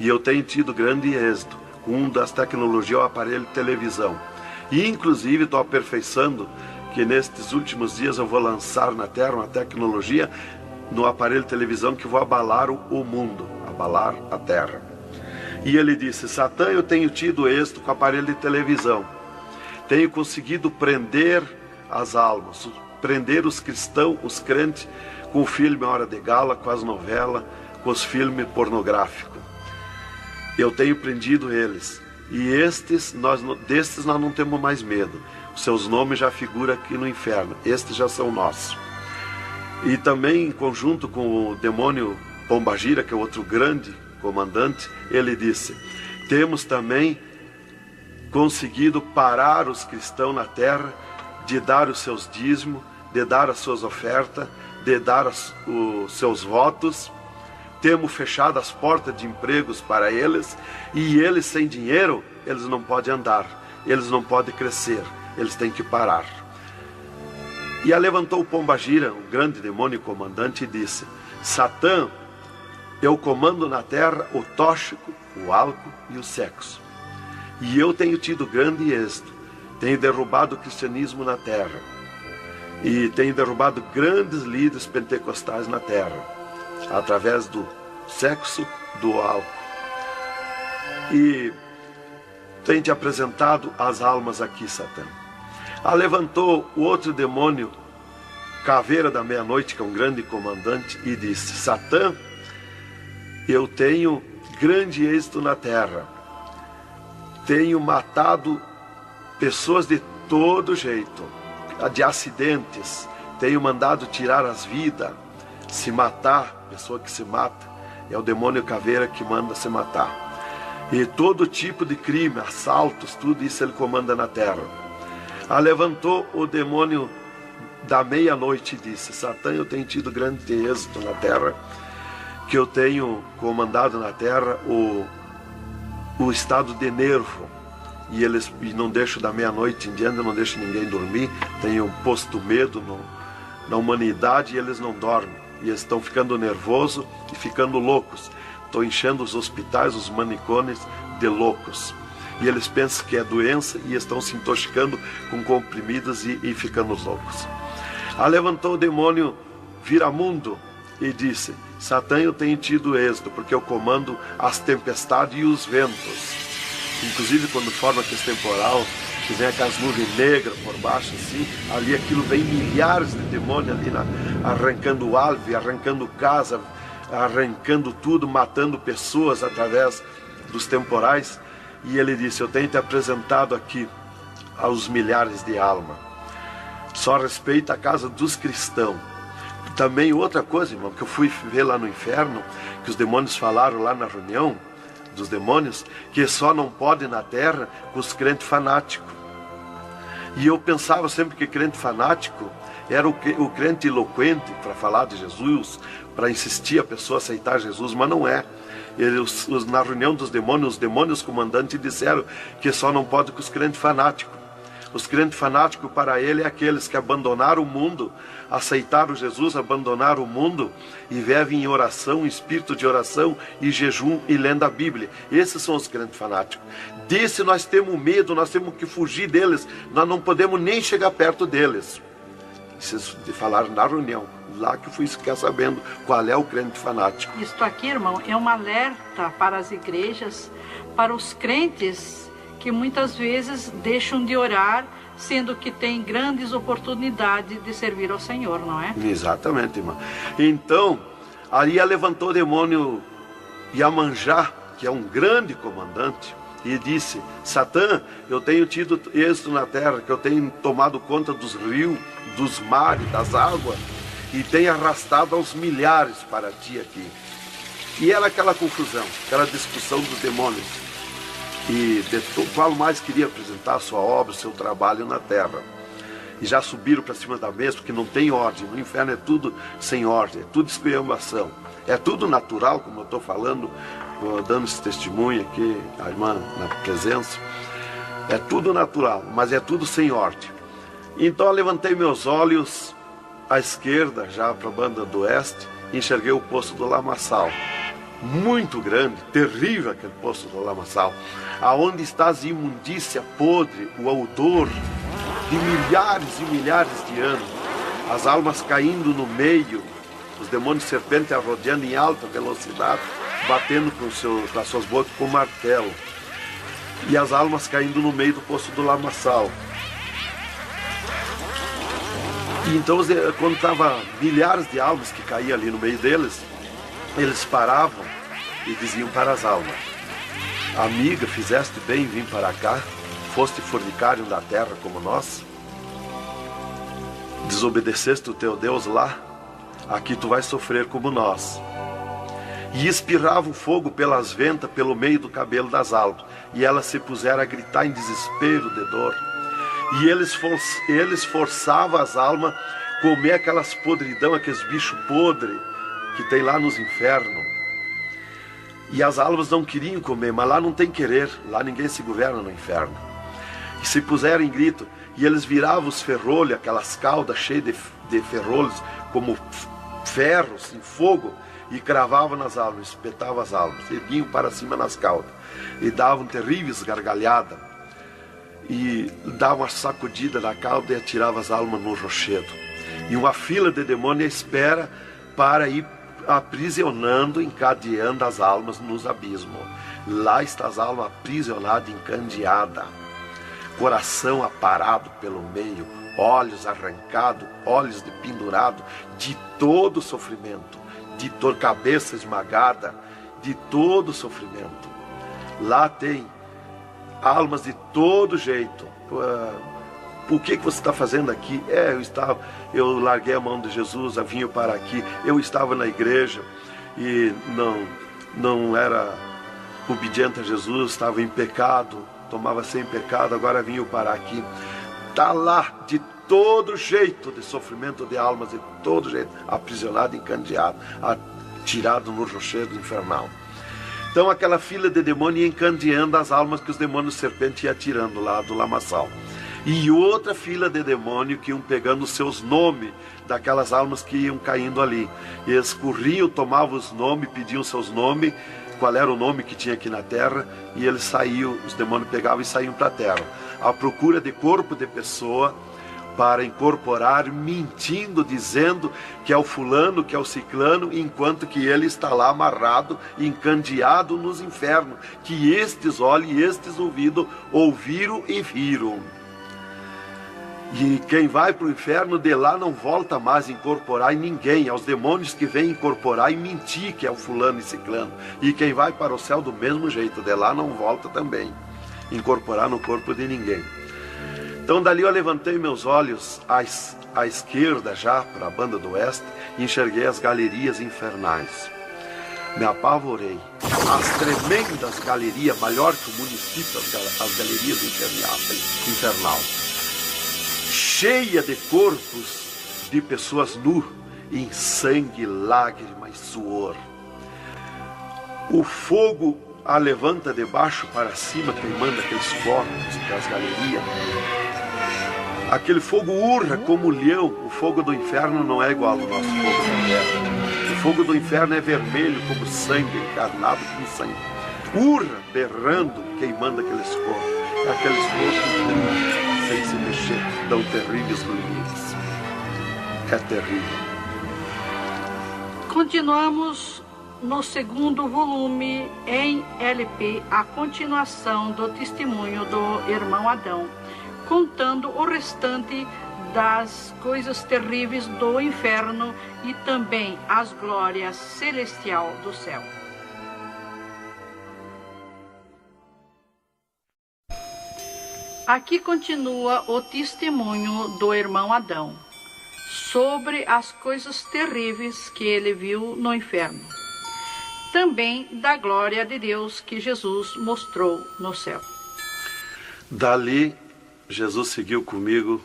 e eu tenho tido grande êxito. Um das tecnologias é o aparelho de televisão, e inclusive estou aperfeiçoando que nestes últimos dias eu vou lançar na terra uma tecnologia no aparelho de televisão que vou abalar o mundo, abalar a terra. E ele disse: Satã, eu tenho tido êxito com o aparelho de televisão, tenho conseguido prender as almas, prender os cristãos, os crentes, com o filme Hora de Gala, com as novelas, com os filmes pornográficos. Eu tenho prendido eles. E destes nós não temos mais medo. Os seus nomes já figuram aqui no inferno. Estes já são nossos. E também, em conjunto com o demônio Pombagira, que é outro grande comandante, ele disse: temos também conseguido parar os cristãos na terra de dar os seus dízimos, de dar as suas ofertas, de dar os seus votos. Temos fechado as portas de empregos para eles, e eles sem dinheiro, eles não podem andar, eles não podem crescer, eles têm que parar. E levantou o Pombagira, o grande demônio comandante, e disse: Satã, eu comando na terra o tóxico, o álcool e o sexo. E eu tenho tido grande êxito, tenho derrubado o cristianismo na terra, e tenho derrubado grandes líderes pentecostais na terra, através do sexo, do álcool. E tenho te apresentado as almas aqui, Satã. Levantou o outro demônio, Caveira da Meia-Noite, que é um grande comandante, e disse: Satã, eu tenho grande êxito na terra, tenho matado pessoas de todo jeito, de acidentes, tenho mandado tirar as vidas, se matar. Pessoa que se mata é o demônio Caveira que manda se matar. E todo tipo de crime, assaltos, tudo isso ele comanda na terra. Levantou o demônio da Meia-Noite e disse: Satã, eu tenho tido grande êxito na terra, que eu tenho comandado na terra o estado de nervo, e não deixo da meia-noite em diante, não deixo ninguém dormir, tenho posto medo na humanidade, e eles não dormem, e eles estão ficando nervosos e ficando loucos. Estou enchendo os hospitais, os manicômios de loucos. e eles pensam que é doença e estão se intoxicando com comprimidos e ficando loucos. Aí levantou o demônio Viramundo e disse: Satã, eu tenho tido êxito, porque eu comando as tempestades e os ventos. Inclusive quando forma aquele temporal, que vem aquelas nuvens negras por baixo assim, ali aquilo vem milhares de demônios ali arrancando árvore, arrancando casa, arrancando tudo, matando pessoas através dos temporais. E ele disse: eu tenho te apresentado aqui aos milhares de almas, só respeita a casa dos cristãos. Também outra coisa, irmão, que eu fui ver lá no inferno, que os demônios falaram lá na reunião dos demônios, que só não pode na terra com os crentes fanáticos. E eu pensava sempre que crente fanático era o crente eloquente para falar de Jesus, para insistir a pessoa a aceitar Jesus, mas não é. Na reunião dos demônios, os demônios comandantes disseram que só não pode com os crentes fanáticos. Os crentes fanáticos para ele é aqueles que abandonaram o mundo, aceitaram Jesus, abandonaram o mundo e vivem em oração, em espírito de oração e jejum e lendo a Bíblia. Esses são os crentes fanáticos. Desse nós temos medo, nós temos que fugir deles, nós não podemos nem chegar perto deles. Vocês falaram na reunião, lá que eu fui ficar sabendo qual é o crente fanático. Isto aqui, irmão, é um alerta para as igrejas, para os crentes que muitas vezes deixam de orar, sendo que tem grandes oportunidades de servir ao Senhor, não é? Exatamente, irmão. Então, Aria levantou o demônio Iemanjá, que é um grande comandante, e disse: Satã, eu tenho tido êxito na terra, que eu tenho tomado conta dos rios, dos mares, das águas, e tenho arrastado aos milhares para ti aqui. E era aquela confusão, aquela discussão dos demônios. E qual mais queria apresentar a sua obra, o seu trabalho na terra. E já subiram para cima da mesa, porque não tem ordem. No inferno é tudo sem ordem, é tudo esculhambação. É tudo natural, como eu estou falando, dando esse testemunho aqui, a irmã na presença. É tudo natural, mas é tudo sem ordem. Então eu levantei meus olhos à esquerda, já para a banda do oeste, e enxerguei o poço do lamaçal. Muito grande, terrível aquele poço do lamaçal, aonde está as imundícia podre, o odor de milhares e milhares de anos, as almas caindo no meio, os demônios serpentes arrodeando em alta velocidade, batendo com as suas bocas com martelo, e as almas caindo no meio do poço do lamaçal. E então, quando estava milhares de almas que caíam ali no meio deles, eles paravam e diziam para as almas: amiga, fizeste bem em vir para cá, foste fornicário da terra como nós, desobedeceste o teu Deus lá, aqui tu vais sofrer como nós. E espirrava o fogo pelas ventas, pelo meio do cabelo das almas, e elas se puseram a gritar em desespero de dor. E eles forçavam as almas a comer aquelas podridão, aqueles bichos podres que tem lá nos infernos. E as almas não queriam comer, mas lá não tem querer, lá ninguém se governa no inferno. E se puseram em grito, e eles viravam os ferrolhos, aquelas caudas cheias de ferrolhos, como ferros em fogo, e cravavam nas almas, espetavam as almas, erguiam para cima nas caudas, e davam terríveis gargalhadas, e davam uma sacudida na cauda e atiravam as almas no rochedo. E uma fila de demônios espera para ir aprisionando, encadeando as almas nos abismos. Lá está as almas aprisionadas, encandeadas, coração aparado pelo meio, olhos arrancados, olhos de pendurado, de todo sofrimento, de cabeça esmagada, de todo sofrimento. Lá tem almas de todo jeito. O que você está fazendo aqui? Eu larguei a mão de Jesus, vim para aqui. Eu estava na igreja e não era obediente a Jesus, estava em pecado, tomava sem pecado, agora vim para aqui. Está lá de todo jeito de sofrimento de almas, de todo jeito, aprisionado, encandeado, atirado no rochedo infernal. Então aquela fila de demônios ia encandeando as almas que os demônios serpentes iam atirando lá do lamaçal. E outra fila de demônios que iam pegando os seus nomes daquelas almas que iam caindo ali. E eles corriam, tomavam os nomes, pediam seus nomes, qual era o nome que tinha aqui na terra, e eles saíam, os demônios pegavam e saíam para a terra, à procura de corpo de pessoa, para incorporar, mentindo, dizendo que é o fulano, que é o ciclano, enquanto que ele está lá amarrado, encandeado nos infernos, que estes olhos e estes ouvidos ouviram e viram. E quem vai para o inferno, de lá não volta mais a incorporar em ninguém, aos demônios que vêm incorporar e mentir que é o fulano e ciclano. E quem vai para o céu do mesmo jeito, de lá não volta também, incorporar no corpo de ninguém. Então dali eu levantei meus olhos à esquerda já, para a banda do oeste, e enxerguei as galerias infernais. Me apavorei. As tremendas galerias, maior que o município, as galerias infernal, cheia de corpos de pessoas nuas, em sangue, lágrima e suor. O fogo a levanta de baixo para cima, queimando aqueles corpos das galerias. Aquele fogo urra como leão. O fogo do inferno não é igual ao nosso fogo da terra. O fogo do inferno é vermelho como sangue, encarnado como sangue. Urra, berrando, queimando aqueles corpos. Aqueles corpos sem se mexer, dão terríveis grunhidos. É terrível. Continuamos no segundo volume em LP, a continuação do testemunho do irmão Adão, contando o restante das coisas terríveis do inferno e também as glórias celestial do céu. Aqui continua o testemunho do irmão Adão sobre as coisas terríveis que ele viu no inferno. Também da glória de Deus que Jesus mostrou no céu. Dali, Jesus seguiu comigo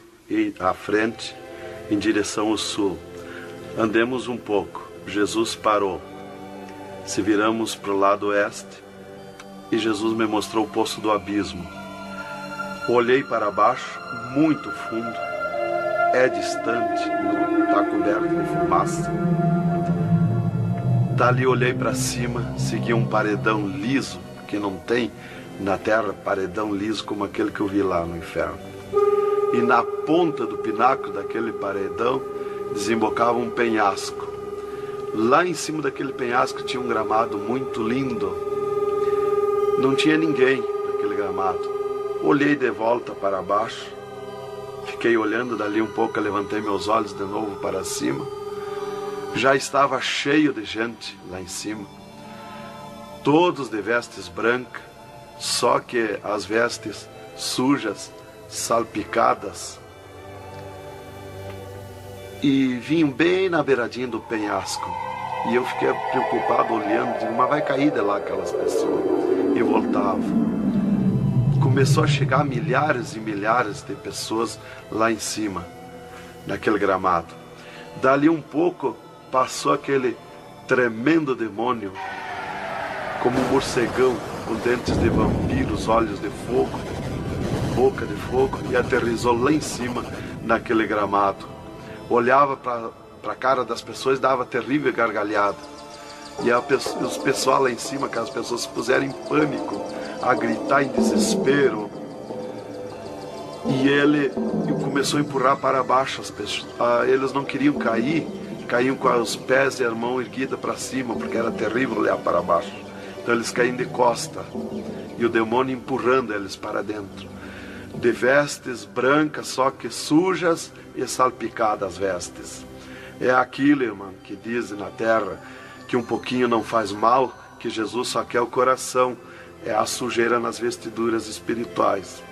à frente, em direção ao sul. Andemos um pouco. Jesus parou. Se viramos para o lado oeste, e Jesus me mostrou o poço do abismo. Olhei para baixo, muito fundo. É distante, está coberto de fumaça. Dali olhei para cima, segui um paredão liso, que não tem na terra paredão liso como aquele que eu vi lá no inferno. E na ponta do pináculo daquele paredão desembocava um penhasco. Lá em cima daquele penhasco tinha um gramado muito lindo. Não tinha ninguém naquele gramado. Olhei de volta para baixo, fiquei olhando dali um pouco, levantei meus olhos de novo para cima. Já estava cheio de gente lá em cima, todos de vestes brancas, só que as vestes sujas, salpicadas, e vinham bem na beiradinha do penhasco. E eu fiquei preocupado olhando, digo, mas vai cair de lá aquelas pessoas. E voltava. Começou a chegar milhares e milhares de pessoas lá em cima, naquele gramado. Dali um pouco, passou aquele tremendo demônio, como um morcegão, com dentes de vampiros, olhos de fogo, boca de fogo, e aterrissou lá em cima, naquele gramado. Olhava para a cara das pessoas, dava terrível gargalhada. E os pessoal lá em cima, que as pessoas se puseram em pânico, a gritar em desespero. E ele começou a empurrar para baixo as pessoas. Eles não queriam cair, caíam com os pés e a mão erguida para cima, porque era terrível olhar para baixo. Então eles caíam de costa, e o demônio empurrando eles para dentro. De vestes brancas, só que sujas e salpicadas as vestes. É aquilo, irmão, que dizem na terra, que um pouquinho não faz mal, que Jesus só quer o coração. É a sujeira nas vestiduras espirituais.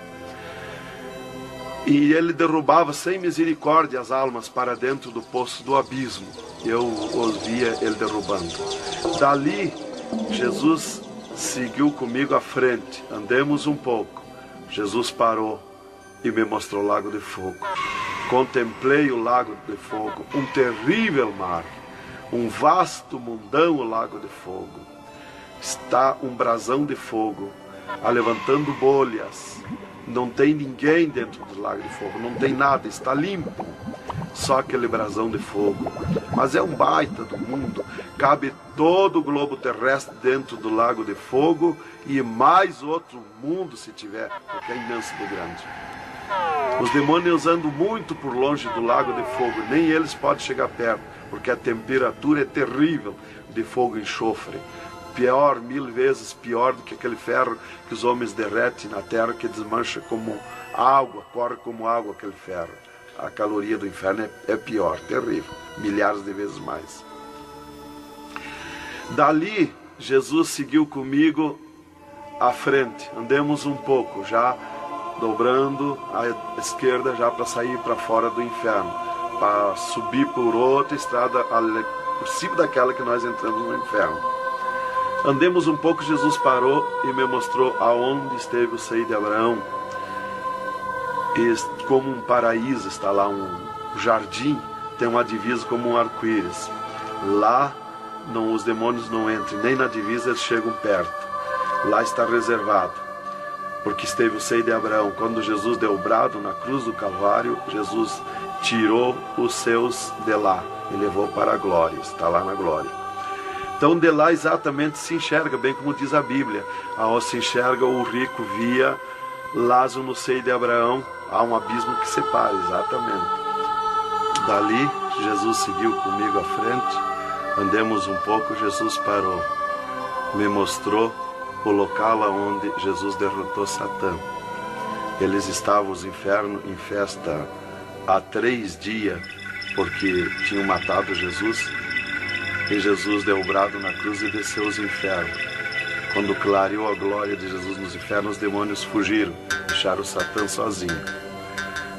E ele derrubava sem misericórdia as almas para dentro do poço do abismo. Eu ouvia ele derrubando. Dali, Jesus seguiu comigo à frente. Andemos um pouco. Jesus parou e me mostrou o lago de fogo. Contemplei o lago de fogo, um terrível mar, um vasto mundão o lago de fogo. Está um brasão de fogo, levantando bolhas. Não tem ninguém dentro do lago de fogo, não tem nada, está limpo. Só aquele brasão de fogo, mas é um baita do mundo. Cabe todo o globo terrestre dentro do lago de fogo e mais outro mundo se tiver, porque é imenso de grande. Os demônios andam muito por longe do lago de fogo, nem eles podem chegar perto, porque a temperatura é terrível de fogo e enxofre. Pior, 1000 vezes pior do que aquele ferro que os homens derretem na terra, que desmancha como água, corre como água aquele ferro. A caloria do inferno é pior, terrível, milhares de vezes mais. Dali, Jesus seguiu comigo à frente. Andemos um pouco, já dobrando à esquerda, já para sair para fora do inferno, para subir por outra estrada, por cima daquela que nós entramos no inferno. Andemos um pouco, Jesus parou e me mostrou aonde esteve o seio de Abraão. E como um paraíso, está lá um jardim, tem uma divisa como um arco-íris. Lá os demônios não entram, nem na divisa eles chegam perto. Lá está reservado, porque esteve o seio de Abraão. Quando Jesus deu o brado na cruz do Calvário, Jesus tirou os seus de lá e levou para a glória, está lá na glória. Então de lá exatamente se enxerga, bem como diz a Bíblia, aonde se enxerga o rico via Lázaro no seio de Abraão, há um abismo que separa, exatamente. Dali, Jesus seguiu comigo à frente, andemos um pouco, Jesus parou, me mostrou o local onde Jesus derrotou Satã. Eles estavam, os infernos, em festa há 3 dias, porque tinham matado Jesus, e Jesus deu o brado na cruz e desceu os infernos. Quando clareou a glória de Jesus nos infernos, os demônios fugiram, deixaram Satã sozinho.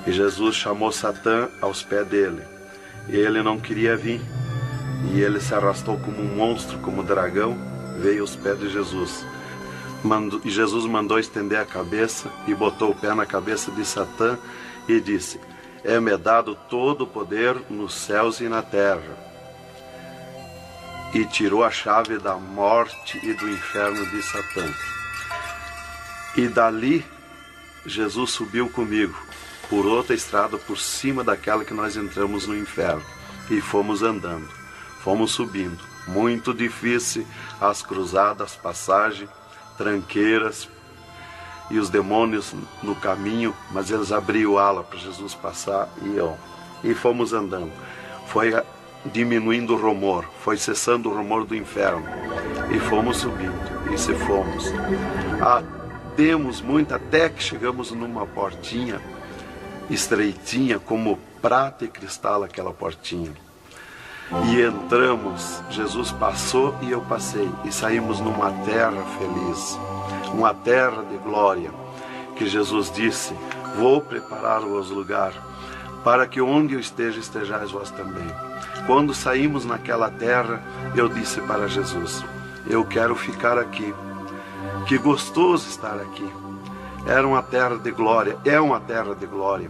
E Jesus chamou Satã aos pés dele. E ele não queria vir. E ele se arrastou como um monstro, como um dragão, veio aos pés de Jesus. E Jesus mandou estender a cabeça e botou o pé na cabeça de Satã e disse: é-me dado todo o poder nos céus e na terra. E tirou a chave da morte e do inferno de Satã. E dali, Jesus subiu comigo, por outra estrada, por cima daquela que nós entramos no inferno. E fomos andando, fomos subindo. Muito difícil, as cruzadas, passagens, tranqueiras, e os demônios no caminho, mas eles abriam ala para Jesus passar e fomos andando. Foi diminuindo o rumor, foi cessando o rumor do inferno, e fomos subindo, e se fomos. Demos muito, até que chegamos numa portinha estreitinha, como prata e cristal aquela portinha. E entramos, Jesus passou e eu passei, e saímos numa terra feliz, uma terra de glória, que Jesus disse: vou preparar-vos lugar, para que onde eu esteja, estejais vós também. Quando saímos naquela terra, eu disse para Jesus: eu quero ficar aqui, que gostoso estar aqui. Era uma terra de glória, é uma terra de glória.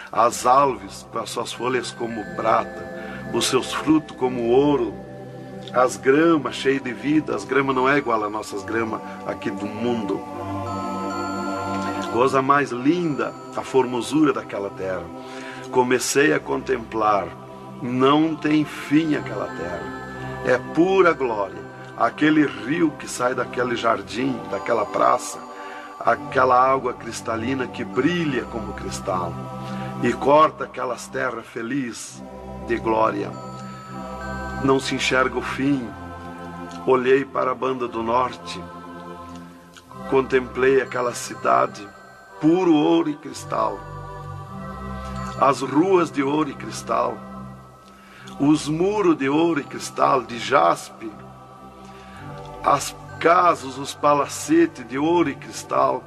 As árvores com as suas folhas como prata, os seus frutos como ouro, as gramas cheias de vida. As gramas não é igual às nossas gramas aqui do mundo. Coisa mais linda, a formosura daquela terra. Comecei a contemplar, não tem fim aquela terra, é pura glória. Aquele rio que sai daquele jardim, daquela praça, aquela água cristalina que brilha como cristal e corta aquelas terras felizes de glória. Não se enxerga o fim. Olhei para a banda do norte, contemplei aquela cidade, puro ouro e cristal, as ruas de ouro e cristal, os muros de ouro e cristal, de jaspe, as casas, os palacetes de ouro e cristal.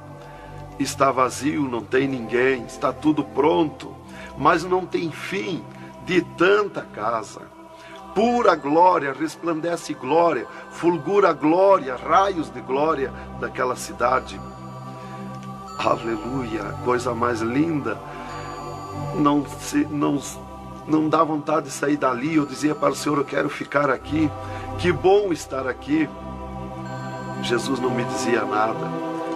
Está vazio, não tem ninguém, está tudo pronto, mas não tem fim de tanta casa. Pura glória, resplandece glória, fulgura glória, raios de glória daquela cidade. Aleluia, coisa mais linda. Não dá vontade de sair dali. Eu dizia para o Senhor: eu quero ficar aqui, que bom estar aqui. Jesus não me dizia nada,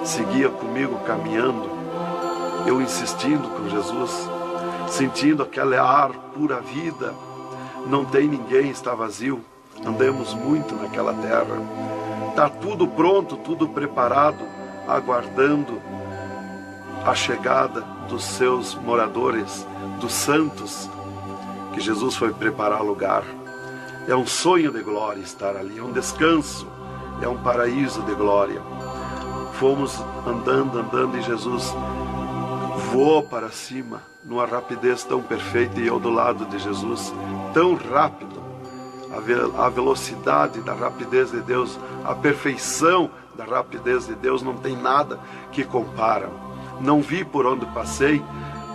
seguia comigo caminhando, eu insistindo com Jesus, sentindo aquele ar pura vida, não tem ninguém, está vazio. Andamos muito naquela terra. Está tudo pronto, tudo preparado, aguardando a chegada dos seus moradores, dos santos, que Jesus foi preparar lugar. É um sonho de glória estar ali, é um descanso, é um paraíso de glória. Fomos andando e Jesus voou para cima, numa rapidez tão perfeita, e eu do lado de Jesus, tão rápido. A velocidade da rapidez de Deus, a perfeição da rapidez de Deus, não tem nada que compara. Não vi por onde passei,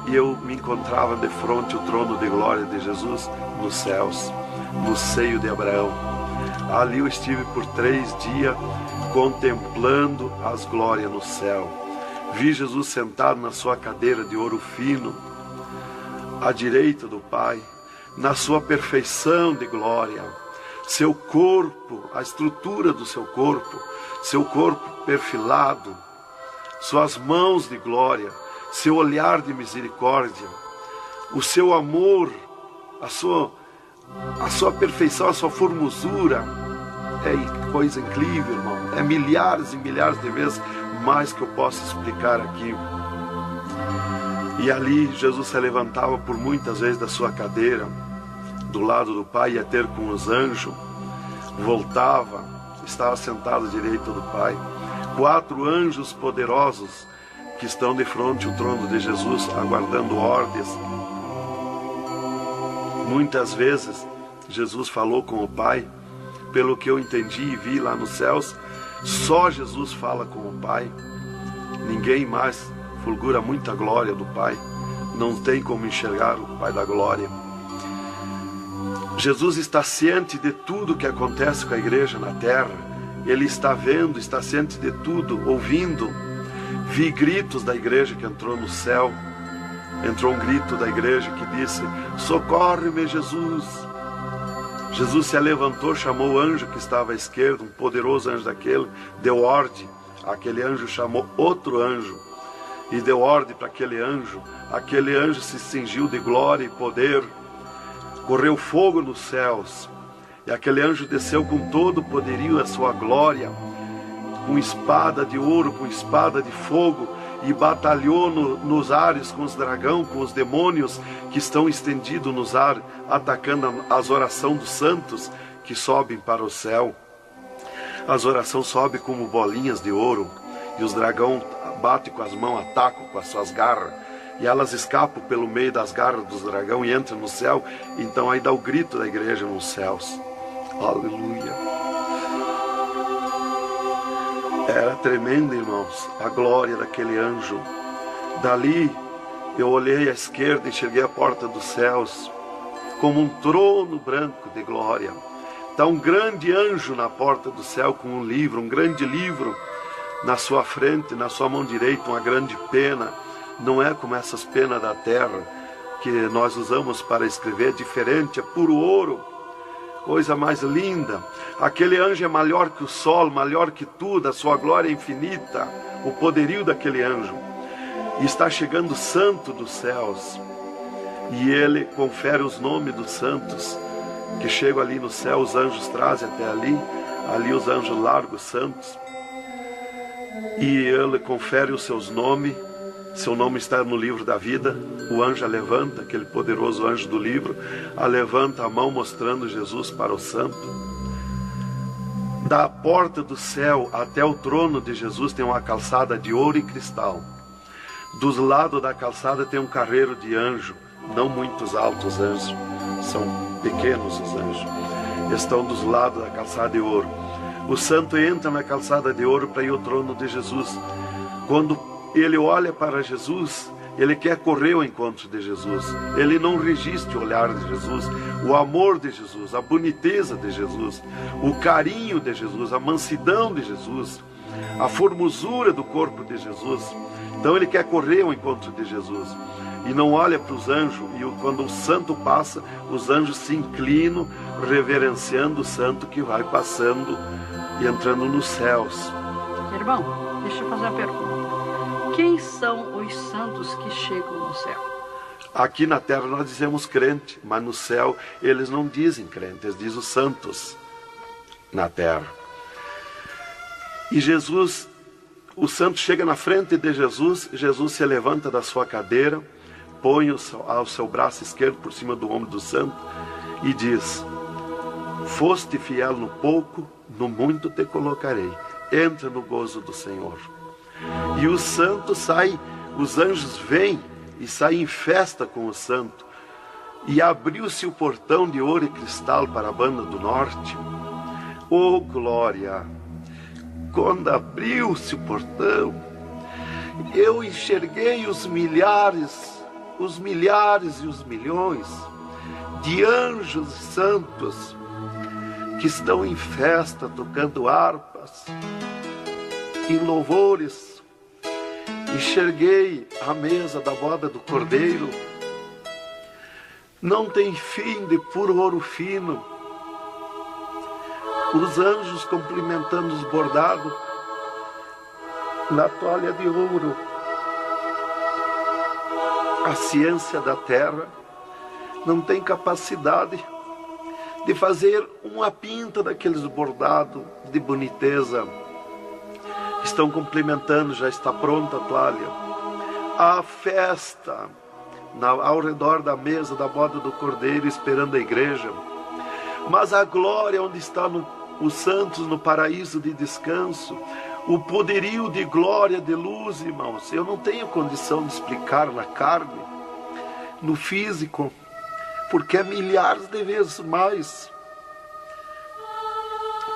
e eu me encontrava de frente ao trono de glória de Jesus nos céus, no seio de Abraão. Ali eu estive por 3 dias contemplando as glórias no céu. Vi Jesus sentado na sua cadeira de ouro fino, à direita do Pai, na sua perfeição de glória. Seu corpo, a estrutura do seu corpo perfilado, suas mãos de glória, seu olhar de misericórdia, o seu amor, a sua perfeição, a sua formosura. É coisa incrível, irmão. É milhares e milhares de vezes mais que eu posso explicar aqui. E ali Jesus se levantava por muitas vezes da sua cadeira, do lado do Pai, ia ter com os anjos, voltava, estava sentado à direita do Pai. 4 anjos poderosos que estão de frente ao trono de Jesus, aguardando ordens. Muitas vezes Jesus falou com o Pai, pelo que eu entendi e vi lá nos céus, só Jesus fala com o Pai. Ninguém mais fulgura muita glória do Pai. Não tem como enxergar o Pai da glória. Jesus está ciente de tudo que acontece com a igreja na terra. Ele está vendo, está ciente de tudo, ouvindo. Vi gritos da igreja que entrou no céu. Entrou um grito da igreja que disse: socorre-me, Jesus. Jesus se levantou, chamou o anjo que estava à esquerda, um poderoso anjo daquele, deu ordem. Aquele anjo chamou outro anjo e deu ordem para aquele anjo. Aquele anjo se cingiu de glória e poder. Correu fogo nos céus. E aquele anjo desceu com todo o poderio e a sua glória, com espada de ouro, com espada de fogo, e batalhou nos ares com os dragões, com os demônios que estão estendidos nos ares, atacando as orações dos santos que sobem para o céu. As orações sobem como bolinhas de ouro, e os dragões batem com as mãos, atacam com as suas garras, e elas escapam pelo meio das garras dos dragões e entram no céu. Então aí dá o grito da igreja nos céus. Aleluia! Era tremendo, irmãos, a glória daquele anjo. Dali eu olhei à esquerda e enxerguei a porta dos céus, como um trono branco de glória. Está um grande anjo na porta do céu com um livro, um grande livro na sua frente, na sua mão direita, uma grande pena. Não é como essas penas da terra que nós usamos para escrever, é diferente, é puro ouro. Coisa mais linda. Aquele anjo é maior que o sol, maior que tudo, a sua glória é infinita, o poderio daquele anjo. E está chegando o santo dos céus, e ele confere os nomes dos santos que chegam ali no céu. Os anjos trazem até ali os anjos largos santos, e ele confere os seus nomes. Seu nome está no livro da vida. O anjo a levanta, aquele poderoso anjo do livro, a levanta a mão mostrando Jesus para o santo. Da porta do céu até o trono de Jesus tem uma calçada de ouro e cristal. Dos lados da calçada tem um carreiro de anjo, não muitos altos anjos, são pequenos os anjos. Estão dos lados da calçada de ouro. O santo entra na calçada de ouro para ir ao trono de Jesus. Quando ele olha para Jesus, ele quer correr ao encontro de Jesus. Ele não resiste o olhar de Jesus, o amor de Jesus, a boniteza de Jesus, o carinho de Jesus, a mansidão de Jesus, a formosura do corpo de Jesus. Então ele quer correr ao encontro de Jesus e não olha para os anjos. E quando o santo passa, os anjos se inclinam, reverenciando o santo que vai passando e entrando nos céus. Irmão, deixa eu fazer uma pergunta. Quem são os santos que chegam no céu? Aqui na terra nós dizemos crente, mas no céu eles não dizem crente, eles dizem os santos na terra. E Jesus, o santo chega na frente de Jesus, Jesus se levanta da sua cadeira, põe o seu braço esquerdo por cima do ombro do santo e diz: foste fiel no pouco, no muito te colocarei, entra no gozo do Senhor. E o santo sai, os anjos vêm e saem em festa com o santo. E abriu-se o portão de ouro e cristal para a banda do norte. Oh glória! Quando abriu-se o portão, eu enxerguei os milhares e os milhões de anjos e santos que estão em festa, tocando harpas, em louvores. Enxerguei a mesa da boda do Cordeiro, não tem fim, de puro ouro fino. Os anjos cumprimentando os bordados na toalha de ouro. A ciência da terra não tem capacidade de fazer uma pinta daqueles bordados de boniteza. Estão cumprimentando, já está pronta a toalha. A festa ao redor da mesa da boda do Cordeiro, esperando a igreja. Mas a glória onde estão os santos no paraíso de descanso, o poderio de glória, de luz, irmãos, eu não tenho condição de explicar na carne, no físico, porque é milhares de vezes mais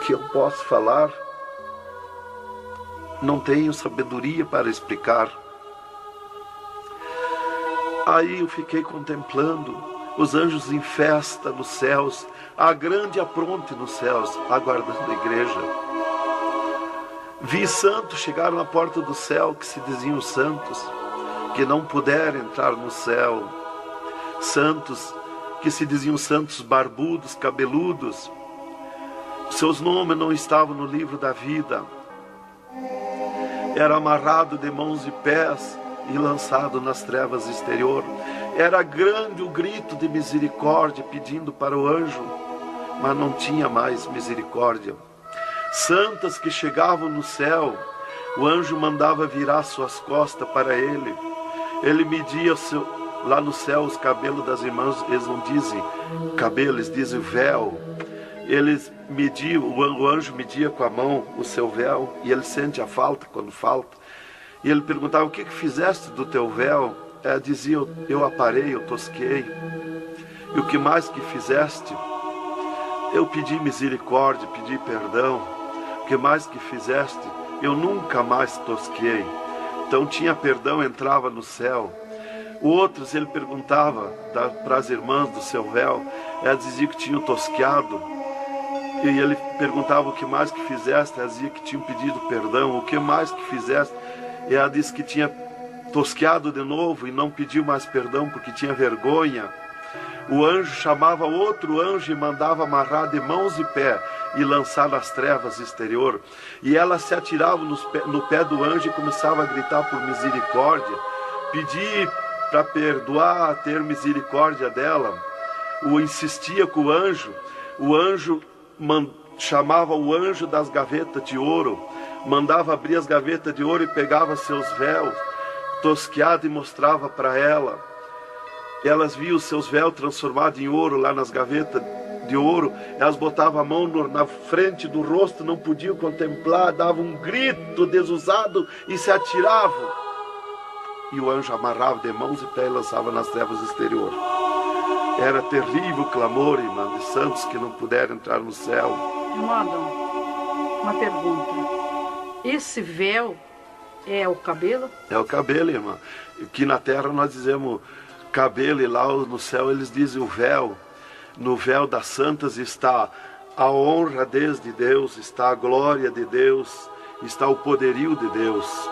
que eu posso falar. Não tenho sabedoria para explicar. Aí eu fiquei contemplando os anjos em festa nos céus, a grande apronte nos céus, aguardando a igreja. Vi santos chegar na porta do céu, que se diziam santos, que não puderam entrar no céu. Santos que se diziam santos barbudos, cabeludos. Seus nomes não estavam no livro da vida. Era amarrado de mãos e pés e lançado nas trevas exterior. Era grande o grito de misericórdia pedindo para o anjo, mas não tinha mais misericórdia. Santas que chegavam no céu, o anjo mandava virar suas costas para ele. Ele media lá no céu os cabelos das irmãs, eles não dizem cabelo, eles dizem véu. Eles mediam, o anjo media com a mão o seu véu, e ele sente a falta quando falta. E ele perguntava: o que fizeste do teu véu? Ela dizia: eu aparei, eu tosquei. E o que mais que fizeste? Eu pedi misericórdia, pedi perdão. O que mais que fizeste? Eu nunca mais tosquei. Então tinha perdão, entrava no céu. Outros ele perguntava para as irmãs do seu véu, elas diziam que tinham tosqueado. E ele perguntava: o que mais que fizeste? Ela dizia que tinham pedido perdão. O que mais que fizeste? E ela disse que tinha tosqueado de novo e não pediu mais perdão porque tinha vergonha. O anjo chamava outro anjo e mandava amarrar de mãos e pé e lançar nas trevas exterior. E ela se atirava no pé do anjo e começava a gritar por misericórdia, pedir para perdoar, ter misericórdia dela. Insistia com o anjo chamava o anjo das gavetas de ouro, mandava abrir as gavetas de ouro e pegava seus véus tosqueados e mostrava para ela. Elas viam os seus véus transformados em ouro lá nas gavetas de ouro. Elas botavam a mão na frente do rosto, não podiam contemplar, davam um grito desusado e se atiravam. E o anjo amarrava de mãos e pés e lançava nas trevas exterior. Era terrível o clamor, irmã, de santos que não puderam entrar no céu. Irmão, uma pergunta. Esse véu é o cabelo? É o cabelo, irmã. Aqui na terra nós dizemos cabelo, e lá no céu eles dizem o véu. No véu das santas está a honra de Deus, está a glória de Deus, está o poderio de Deus.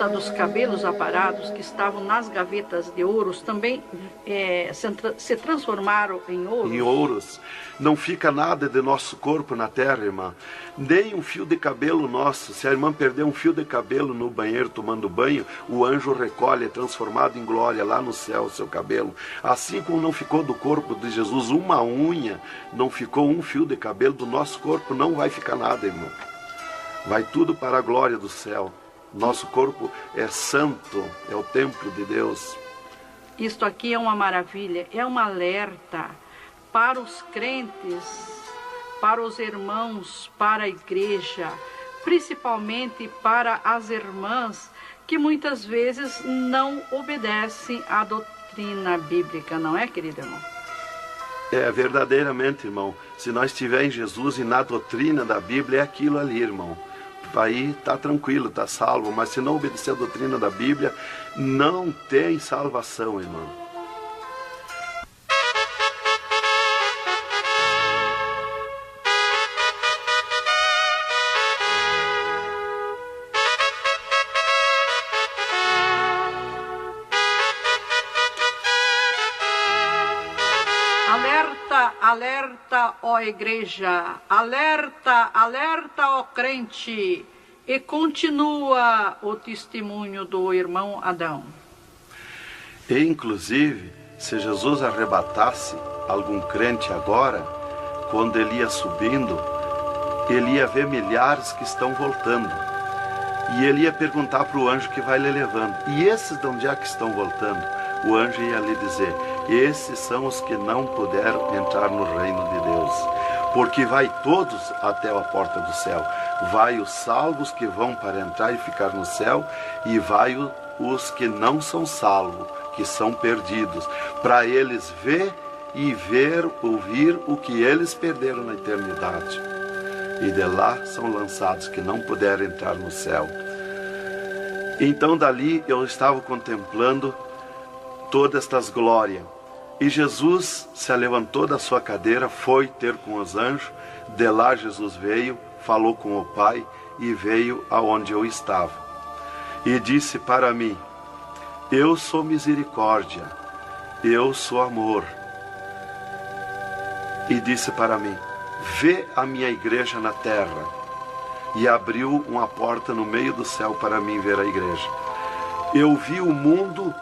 conta dos cabelos aparados que estavam nas gavetas de ouros também se transformaram em ouros? Em ouros. Não fica nada de nosso corpo na terra, irmã. Nem um fio de cabelo nosso. Se a irmã perder um fio de cabelo no banheiro tomando banho, o anjo recolhe, é transformado em glória lá no céu o seu cabelo. Assim como não ficou do corpo de Jesus uma unha, não ficou um fio de cabelo do nosso corpo, não vai ficar nada, irmão. Vai tudo para a glória do céu. Nosso corpo é santo, é o templo de Deus. Isto aqui é uma maravilha, é um alerta para os crentes, para os irmãos, para a igreja, principalmente para as irmãs que muitas vezes não obedecem à doutrina bíblica, não é, querido irmão? É, verdadeiramente, irmão. Se nós estivermos em Jesus e na doutrina da Bíblia, é aquilo ali, irmão. Aí está tranquilo, está salvo. Mas se não obedecer a doutrina da Bíblia, não tem salvação, irmão. Alerta, alerta, ó igreja, alerta, alerta, ó crente. E continua o testemunho do irmão Adão. E inclusive, se Jesus arrebatasse algum crente agora, quando ele ia subindo, ele ia ver milhares que estão voltando. E ele ia perguntar para o anjo que vai lhe levando: e esses de onde é que estão voltando? O anjo ia lhe dizer: esses são os que não puderam entrar no reino de Deus. Porque vai todos até a porta do céu. Vai os salvos que vão para entrar e ficar no céu, e vai os que não são salvos, que são perdidos, para eles ouvir o que eles perderam na eternidade. E de lá são lançados que não puderam entrar no céu. Então dali eu estava contemplando todas estas glórias. E Jesus se levantou da sua cadeira, foi ter com os anjos. De lá Jesus veio, falou com o Pai e veio aonde eu estava. E disse para mim: eu sou misericórdia, eu sou amor. E disse para mim: vê a minha igreja na terra. E abriu uma porta no meio do céu para mim ver a igreja. Eu vi o mundo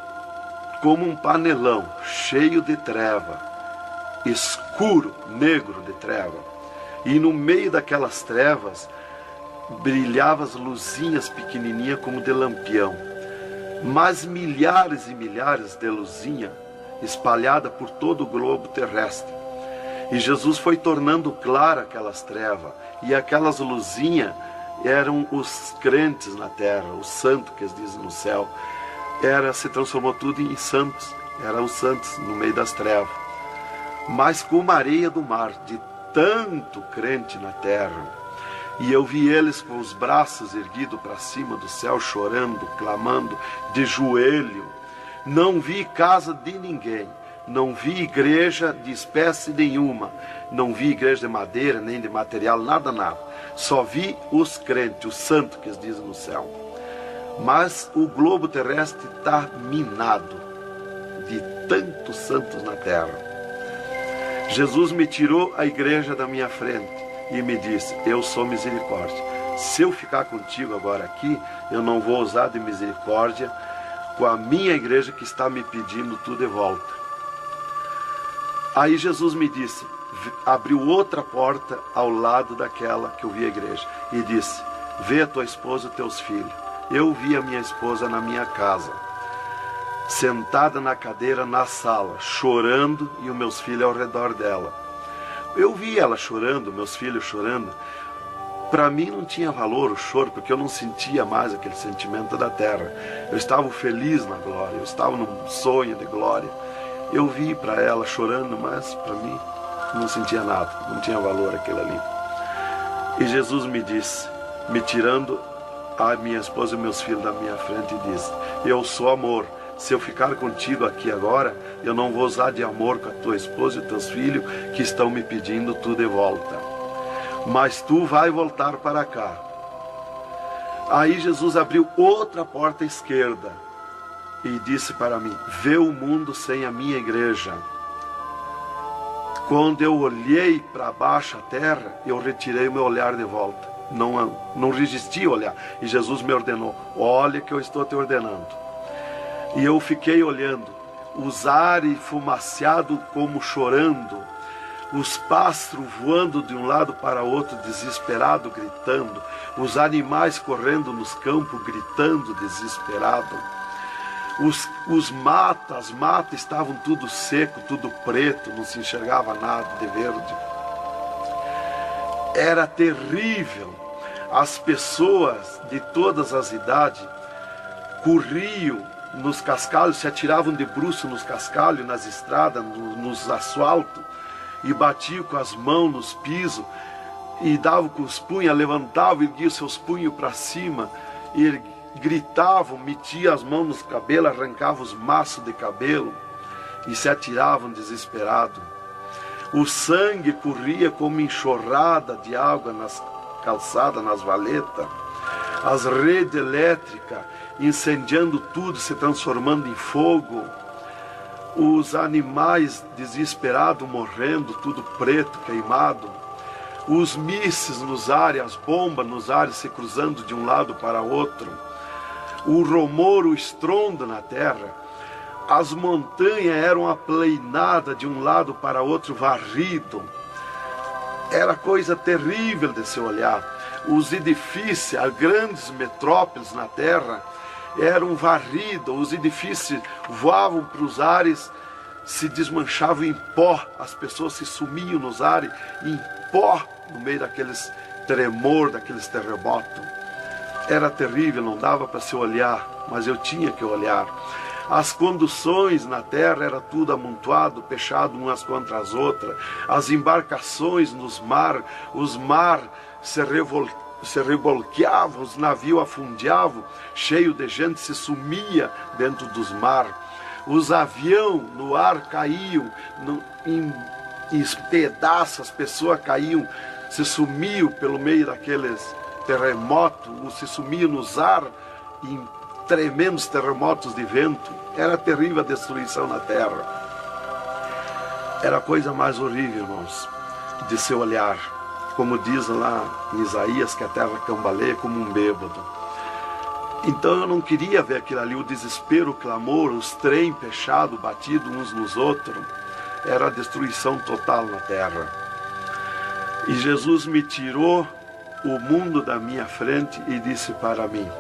como um panelão cheio de treva, escuro, negro de treva. E no meio daquelas trevas brilhavam as luzinhas pequenininhas como de lampião. Mas milhares e milhares de luzinhas espalhadas por todo o globo terrestre. E Jesus foi tornando clara aquelas trevas. E aquelas luzinhas eram os crentes na terra, os santos que eles dizem no céu. Se transformou tudo em santos. Eram os santos no meio das trevas. Mas como a areia do mar, de tanto crente na terra. E eu vi eles com os braços erguidos para cima do céu, chorando, clamando, de joelho. Não vi casa de ninguém. Não vi igreja de espécie nenhuma. Não vi igreja de madeira, nem de material, nada, nada. Só vi os crentes, os santos que eles dizem no céu. Mas o globo terrestre está minado de tantos santos na terra. Jesus me tirou a igreja da minha frente e me disse: eu sou misericórdia. Se eu ficar contigo agora aqui, eu não vou usar de misericórdia com a minha igreja que está me pedindo tudo de volta. Aí Jesus me disse, abriu outra porta ao lado daquela que eu vi a igreja e disse: vê a tua esposa e teus filhos. Eu vi a minha esposa na minha casa, sentada na cadeira na sala, chorando, e os meus filhos ao redor dela. Eu vi ela chorando, meus filhos chorando. Para mim não tinha valor o choro, porque eu não sentia mais aquele sentimento da terra. Eu estava feliz na glória, eu estava num sonho de glória. Eu vi para ela chorando, mas para mim não sentia nada, não tinha valor aquilo ali. E Jesus me disse, me tirando a minha esposa e meus filhos da minha frente, e disse: eu sou amor. Se eu ficar contigo aqui agora, eu não vou usar de amor com a tua esposa e teus filhos que estão me pedindo tu de volta. Mas tu vai voltar para cá. Aí Jesus abriu outra porta à esquerda e disse para mim: vê o mundo sem a minha igreja. Quando eu olhei para baixo a terra, eu retirei o meu olhar de volta. Não resisti a olhar. E Jesus me ordenou: olha que eu estou te ordenando. E eu fiquei olhando, os ares fumaciados como chorando, os pássaros voando de um lado para outro, desesperado, gritando, os animais correndo nos campos, gritando, desesperado. As matas estavam tudo seco, tudo preto, não se enxergava nada de verde. Era terrível. As pessoas de todas as idades corriam nos cascalhos, se atiravam de bruços nos cascalhos, nas estradas, nos asfaltos, e batiam com as mãos nos pisos, e davam com os punhos, levantavam, erguiam seus punhos para cima, e gritavam, metiam as mãos nos cabelos, arrancavam os maços de cabelo, e se atiravam desesperados. O sangue corria como enxurrada de água nas calçadas, nas valetas. As redes elétricas incendiando tudo, se transformando em fogo. Os animais desesperados morrendo, tudo preto, queimado. Os mísseis nos ares, as bombas nos ares se cruzando de um lado para outro. O rumor, o estrondo na terra. As montanhas eram aplainadas de um lado para outro, varrido. Era coisa terrível de se olhar. Os edifícios, as grandes metrópoles na terra, eram varridos. Os edifícios voavam para os ares, se desmanchavam em pó. As pessoas se sumiam nos ares em pó, no meio daqueles tremor, daqueles terremotos. Era terrível, não dava para se olhar, mas eu tinha que olhar. As conduções na terra era tudo amontoado, fechado umas contra as outras. As embarcações nos mar, os mar se revolqueavam, os navios afundiavam, cheio de gente, se sumia dentro dos mar. Os aviões no ar caíam em pedaços, as pessoas caíam, se sumiam pelo meio daqueles terremotos, ou se sumiam nos ar em tremendos terremotos de vento. Era terrível a destruição na terra. Era a coisa mais horrível, irmãos, de se olhar. Como diz lá em Isaías, que a terra cambaleia como um bêbado. Então eu não queria ver aquilo ali, o desespero, o clamor, os trens fechados, batidos uns nos outros. Era a destruição total na terra. E Jesus me tirou o mundo da minha frente e disse para mim: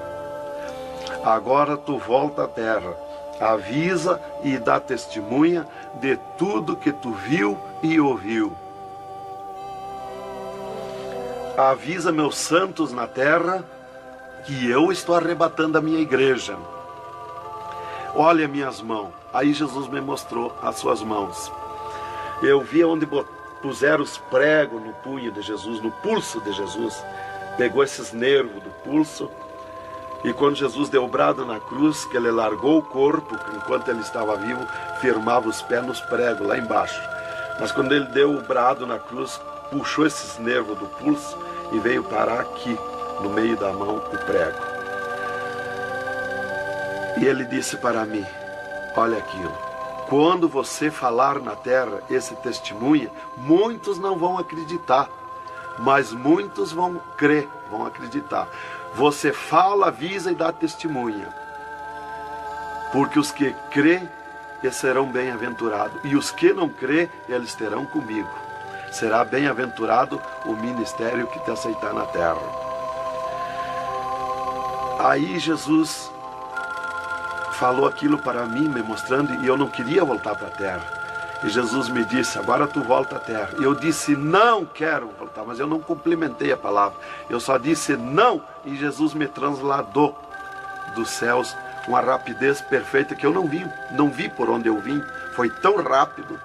agora tu volta à terra, avisa e dá testemunha de tudo que tu viu e ouviu. Avisa meus santos na terra que eu estou arrebatando a minha igreja. Olha minhas mãos. Aí Jesus me mostrou as suas mãos. Eu vi onde puseram os pregos no punho de Jesus, no pulso de Jesus. Pegou esses nervos do pulso. E quando Jesus deu o brado na cruz, que ele largou o corpo, enquanto ele estava vivo, firmava os pés nos pregos lá embaixo. Mas quando ele deu o brado na cruz, puxou esses nervos do pulso e veio parar aqui, no meio da mão, o prego. E ele disse para mim: olha aqui, quando você falar na terra esse testemunho, muitos não vão acreditar, mas muitos vão crer, vão acreditar. Você fala, avisa e dá testemunha. Porque os que crêem, eles serão bem-aventurados. E os que não crêem, eles terão comigo. Será bem-aventurado o ministério que te aceitar na terra. Aí Jesus falou aquilo para mim, me mostrando, e eu não queria voltar para a terra. E Jesus me disse: agora tu volta à terra. E eu disse: não quero voltar, mas eu não complementei a palavra. Eu só disse não, e Jesus me trasladou dos céus com uma rapidez perfeita que eu não vi por onde eu vim. Foi tão rápido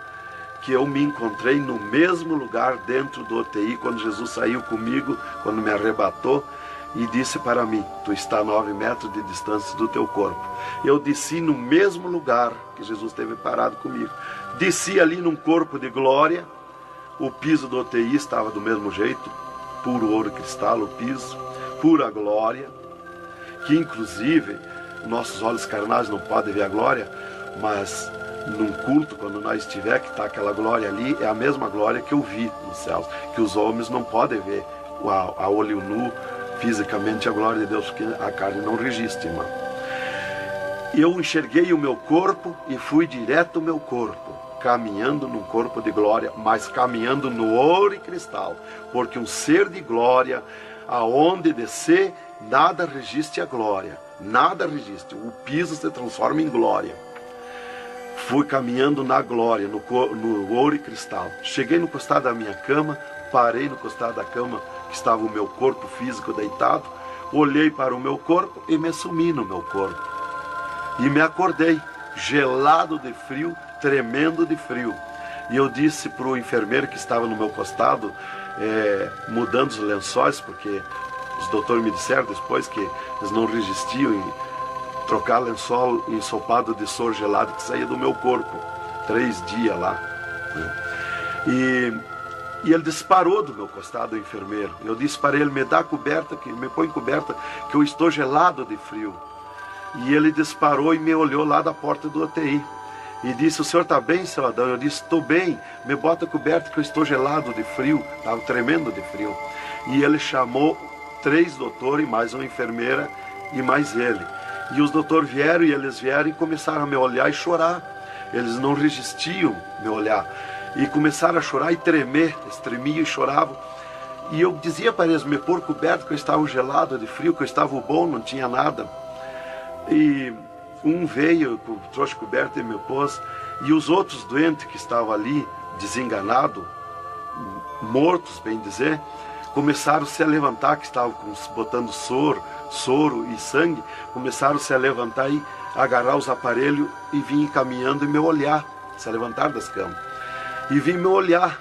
que eu me encontrei no mesmo lugar dentro do UTI, quando Jesus saiu comigo, quando me arrebatou, e disse para mim: tu está a 9 metros de distância do teu corpo. Eu desci no mesmo lugar que Jesus esteve parado comigo. Desci ali num corpo de glória. O piso do UTI estava do mesmo jeito, puro ouro e cristal o piso, pura glória. que inclusive nossos olhos carnais não podem ver a glória, mas num culto, quando nós estiver, que está aquela glória ali, é a mesma glória que eu vi nos céus, que os homens não podem ver a olho nu, fisicamente, a glória de Deus, porque a carne não resiste, irmão. Eu enxerguei o meu corpo e fui direto ao meu corpo, caminhando num corpo de glória, mas caminhando no ouro e cristal, porque um ser de glória, aonde descer, nada resiste a glória, nada resiste, o piso se transforma em glória. Fui caminhando na glória, no ouro e cristal. Cheguei no costado da minha cama, parei no costado da cama, que estava o meu corpo físico deitado, olhei para o meu corpo e me sumi no meu corpo. E me acordei, gelado de frio, tremendo de frio. E eu disse para o enfermeiro que estava no meu costado, mudando os lençóis, porque os doutores me disseram depois que eles não resistiam em trocar lençol ensopado de soro gelado que saía do meu corpo. 3 dias lá. E ele disparou do meu costado, o enfermeiro. Eu disse para ele, me dá coberta, me põe coberta, que eu estou gelado de frio. E ele disparou e me olhou lá da porta do UTI. E disse, o senhor está bem, seu Adão? Eu disse, estou bem, me bota coberta que eu estou gelado de frio. Estava tremendo de frio. E ele chamou 3 doutores, mais uma enfermeira e mais ele. E os doutores vieram e eles vieram e começaram a me olhar e chorar. Eles não resistiam me olhar. E começaram a chorar e tremer, eles tremiam e choravam. E eu dizia para eles me pôr coberto, que eu estava gelado de frio, que eu estava bom, não tinha nada. E um veio, trouxe coberto e me pôs. E os outros doentes que estavam ali, desenganados, mortos, bem dizer, começaram a se levantar, que estavam botando soro e sangue, começaram a se levantar e agarrar os aparelhos e vir caminhando e me olhar, se levantar das camas. E vim me olhar.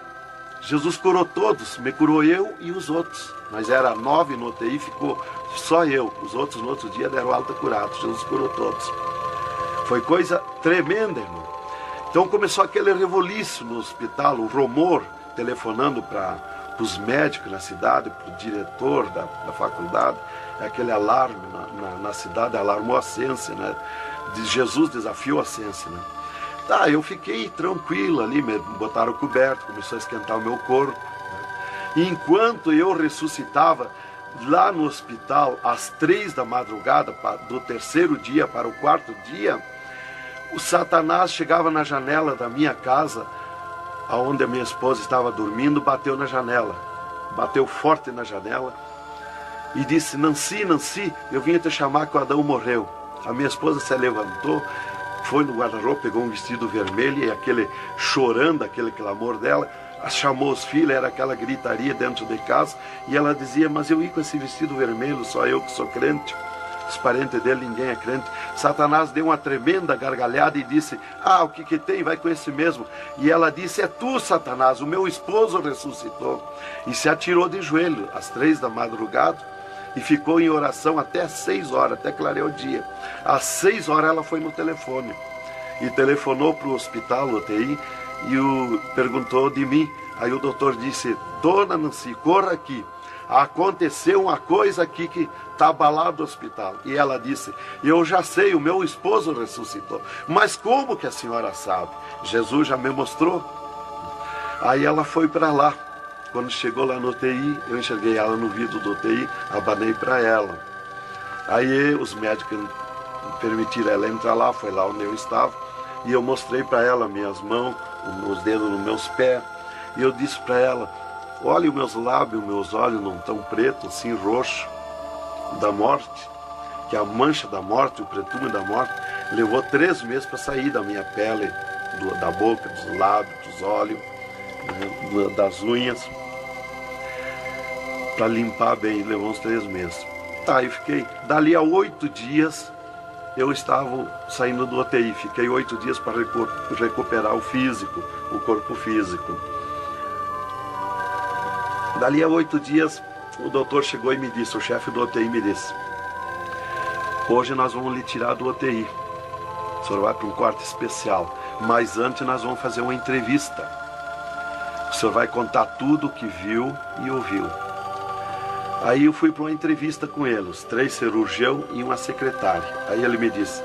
Jesus curou todos, me curou eu e os outros. Mas era 9 no UTI, ficou só eu. Os outros no outro dia deram alta curados. Jesus curou todos. Foi coisa tremenda, irmão. Então começou aquele revoluíço no hospital, o rumor, telefonando para os médicos na cidade, para o diretor da faculdade, aquele alarme na cidade, alarmou a ciência, né? Jesus desafiou a ciência, né? Tá, eu fiquei tranquilo ali, me botaram coberto, começou a esquentar o meu corpo, né? E enquanto eu ressuscitava lá no hospital, às 3 da madrugada, do 3º dia para o 4º dia, o Satanás chegava na janela da minha casa, onde a minha esposa estava dormindo, bateu na janela, bateu forte na janela, e disse, Nancy, Nancy, eu vim te chamar que o Adão morreu. A minha esposa se levantou, foi no guarda-roupa, pegou um vestido vermelho, e aquele chorando, aquele clamor dela, chamou os filhos, era aquela gritaria dentro de casa, e ela dizia, mas eu ia com esse vestido vermelho, só eu que sou crente, os parentes dele, ninguém é crente. Satanás deu uma tremenda gargalhada e disse, o que tem, vai com esse mesmo. E ela disse, é tu, Satanás, o meu esposo ressuscitou. E se atirou de joelho, às 3 da madrugada, e ficou em oração até às 6 horas, até clarear o dia. Às 6 horas ela foi no telefone, e telefonou para o hospital, UTI, e perguntou de mim. Aí o doutor disse, dona Nancy, corra aqui, aconteceu uma coisa aqui que está abalado o hospital. E ela disse, eu já sei, o meu esposo ressuscitou. Mas como que a senhora sabe? Jesus já me mostrou. Aí ela foi para lá. Quando chegou lá no UTI, eu enxerguei ela no vidro do UTI, abanei para ela. Aí os médicos permitiram ela entrar lá, foi lá onde eu estava, e eu mostrei para ela minhas mãos, os dedos nos meus pés, e eu disse para ela, olha os meus lábios, meus olhos não estão pretos, assim roxo, da morte, que a mancha da morte, o pretume da morte, levou 3 meses para sair da minha pele, da boca, dos lábios, dos olhos, das unhas, para limpar bem, levou uns 3 meses. Tá, eu fiquei, dali a 8 dias, eu estava saindo do UTI, fiquei 8 dias para recuperar o físico, o corpo físico. Dali a 8 dias, o doutor chegou e me disse, o chefe do UTI me disse, hoje nós vamos lhe tirar do UTI, o senhor vai para um quarto especial, mas antes nós vamos fazer uma entrevista. O senhor vai contar tudo o que viu e ouviu. Aí eu fui para uma entrevista com ele, os 3 cirurgiões e uma secretária. Aí ele me disse,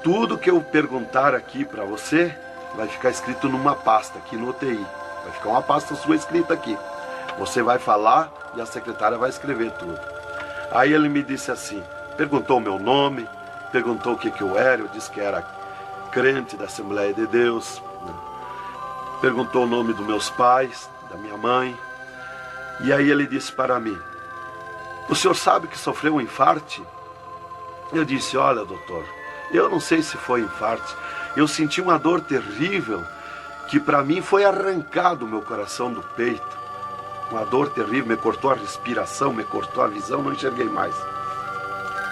tudo que eu perguntar aqui para você vai ficar escrito numa pasta aqui no UTI. Vai ficar uma pasta sua escrita aqui. Você vai falar e a secretária vai escrever tudo. Aí ele me disse assim, perguntou o meu nome, perguntou o que eu era, eu disse que era crente da Assembleia de Deus, né? Perguntou o nome dos meus pais, da minha mãe. E aí ele disse para mim, o senhor sabe que sofreu um infarte? Eu disse, olha doutor, eu não sei se foi infarte, eu senti uma dor terrível, que para mim foi arrancado o meu coração do peito. Uma dor terrível, me cortou a respiração, me cortou a visão, não enxerguei mais.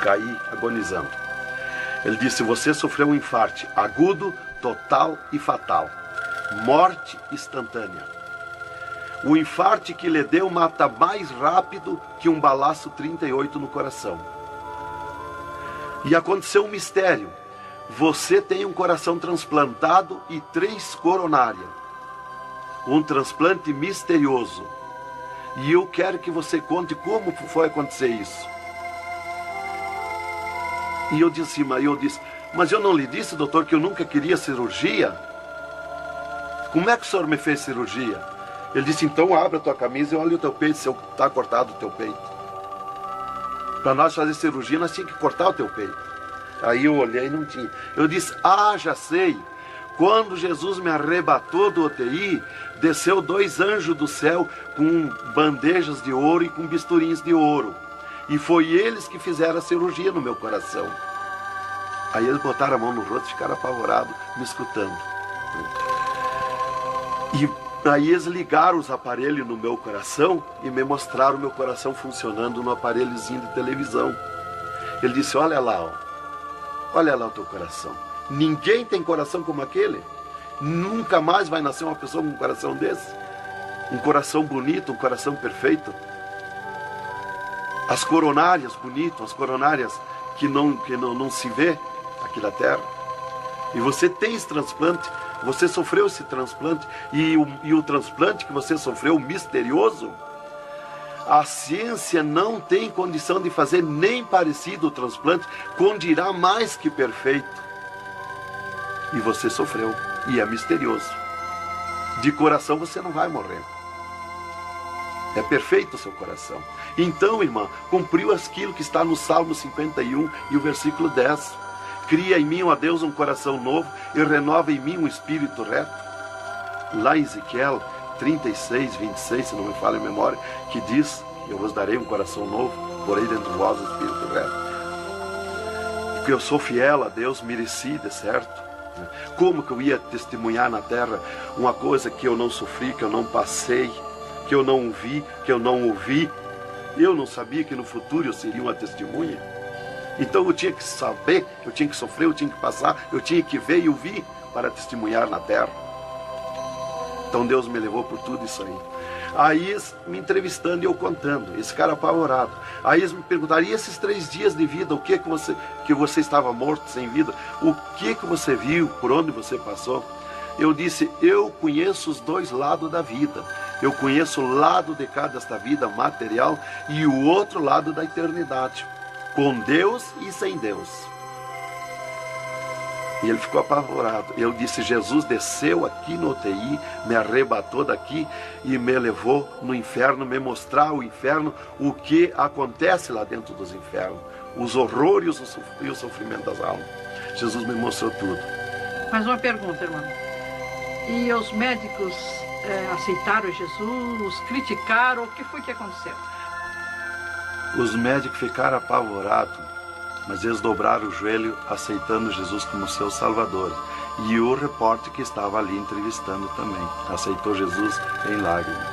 Caí agonizando. Ele disse, você sofreu um infarte agudo, total e fatal. Morte instantânea. O infarte que lhe deu mata mais rápido que um balaço 38 no coração. E aconteceu um mistério. Você tem um coração transplantado e 3 coronárias. Um transplante misterioso. E eu quero que você conte como foi acontecer isso. E eu disse, mas eu não lhe disse, doutor, que eu nunca queria cirurgia? Como é que o senhor me fez cirurgia? Ele disse, então abre a tua camisa e olha o teu peito, se está cortado o teu peito. Para nós fazer cirurgia, nós tínhamos que cortar o teu peito. Aí eu olhei e não tinha. Eu disse, já sei. Quando Jesus me arrebatou do UTI, desceu 2 anjos do céu com bandejas de ouro e com bisturins de ouro. E foi eles que fizeram a cirurgia no meu coração. Aí eles botaram a mão no rosto e ficaram apavorados, me escutando. E aí eles ligaram os aparelhos no meu coração e me mostraram o meu coração funcionando no aparelhozinho de televisão. Ele disse, olha lá o teu coração. Ninguém tem coração como aquele. Nunca mais vai nascer uma pessoa com um coração desse. Um coração bonito, um coração perfeito. As coronárias bonitas, as coronárias que não se vê aqui na terra. E você tem esse transplante, você sofreu esse transplante, e o transplante que você sofreu, misterioso, a ciência não tem condição de fazer nem parecido o transplante, com dirá mais que perfeito. E você sofreu, e é misterioso. De coração você não vai morrer. É perfeito o seu coração. Então, irmã, cumpriu aquilo que está no Salmo 51 e o versículo 10. Cria em mim, ó Deus, um coração novo e renova em mim um espírito reto. Lá em Ezequiel 36, 26, se não me falha a memória, que diz, eu vos darei um coração novo, porei dentro de vós o espírito reto. Porque eu sou fiel a Deus, mereci, de certo. Como que eu ia testemunhar na terra uma coisa que eu não sofri, que eu não passei, que eu não vi, que eu não ouvi? Eu não sabia que no futuro eu seria uma testemunha. Então eu tinha que saber, eu tinha que sofrer, eu tinha que passar, eu tinha que ver e ouvir para testemunhar na terra. Então Deus me levou por tudo isso aí. Aí me entrevistando e eu contando, esse cara apavorado. Aí eles me perguntaram, e esses 3 dias de vida, o que você estava morto, sem vida? O que você viu, por onde você passou? Eu disse, eu conheço os 2 lados da vida. Eu conheço o lado de cá desta vida material e o outro lado da eternidade. Com Deus e sem Deus. E ele ficou apavorado. Eu disse, Jesus desceu aqui no UTI, me arrebatou daqui e me levou no inferno, me mostrar o inferno, o que acontece lá dentro dos infernos, os horrores e o sofrimento das almas. Jesus me mostrou tudo. Mais uma pergunta, irmão. E os médicos aceitaram Jesus, criticaram, o que foi que aconteceu? Os médicos ficaram apavorados, mas eles dobraram o joelho aceitando Jesus como seu Salvador. E o repórter que estava ali entrevistando também aceitou Jesus em lágrimas.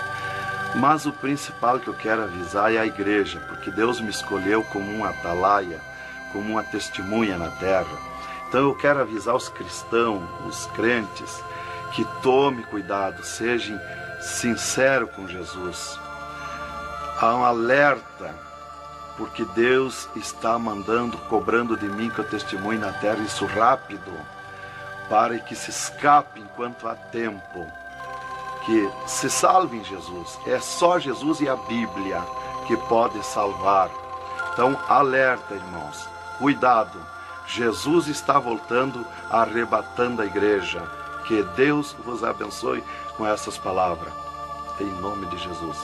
Mas o principal que eu quero avisar é a igreja, porque Deus me escolheu como uma atalaia, como uma testemunha na terra. Então eu quero avisar os cristãos, os crentes, que tome cuidado, seja sincero com Jesus. Há um alerta, porque Deus está cobrando de mim que eu testemunhe na terra isso rápido, para que se escape enquanto há tempo, que se salve em Jesus. É só Jesus e a Bíblia, que pode salvar. Então, alerta, irmãos, cuidado, Jesus está voltando, arrebatando a igreja. Que Deus vos abençoe com essas palavras, em nome de Jesus.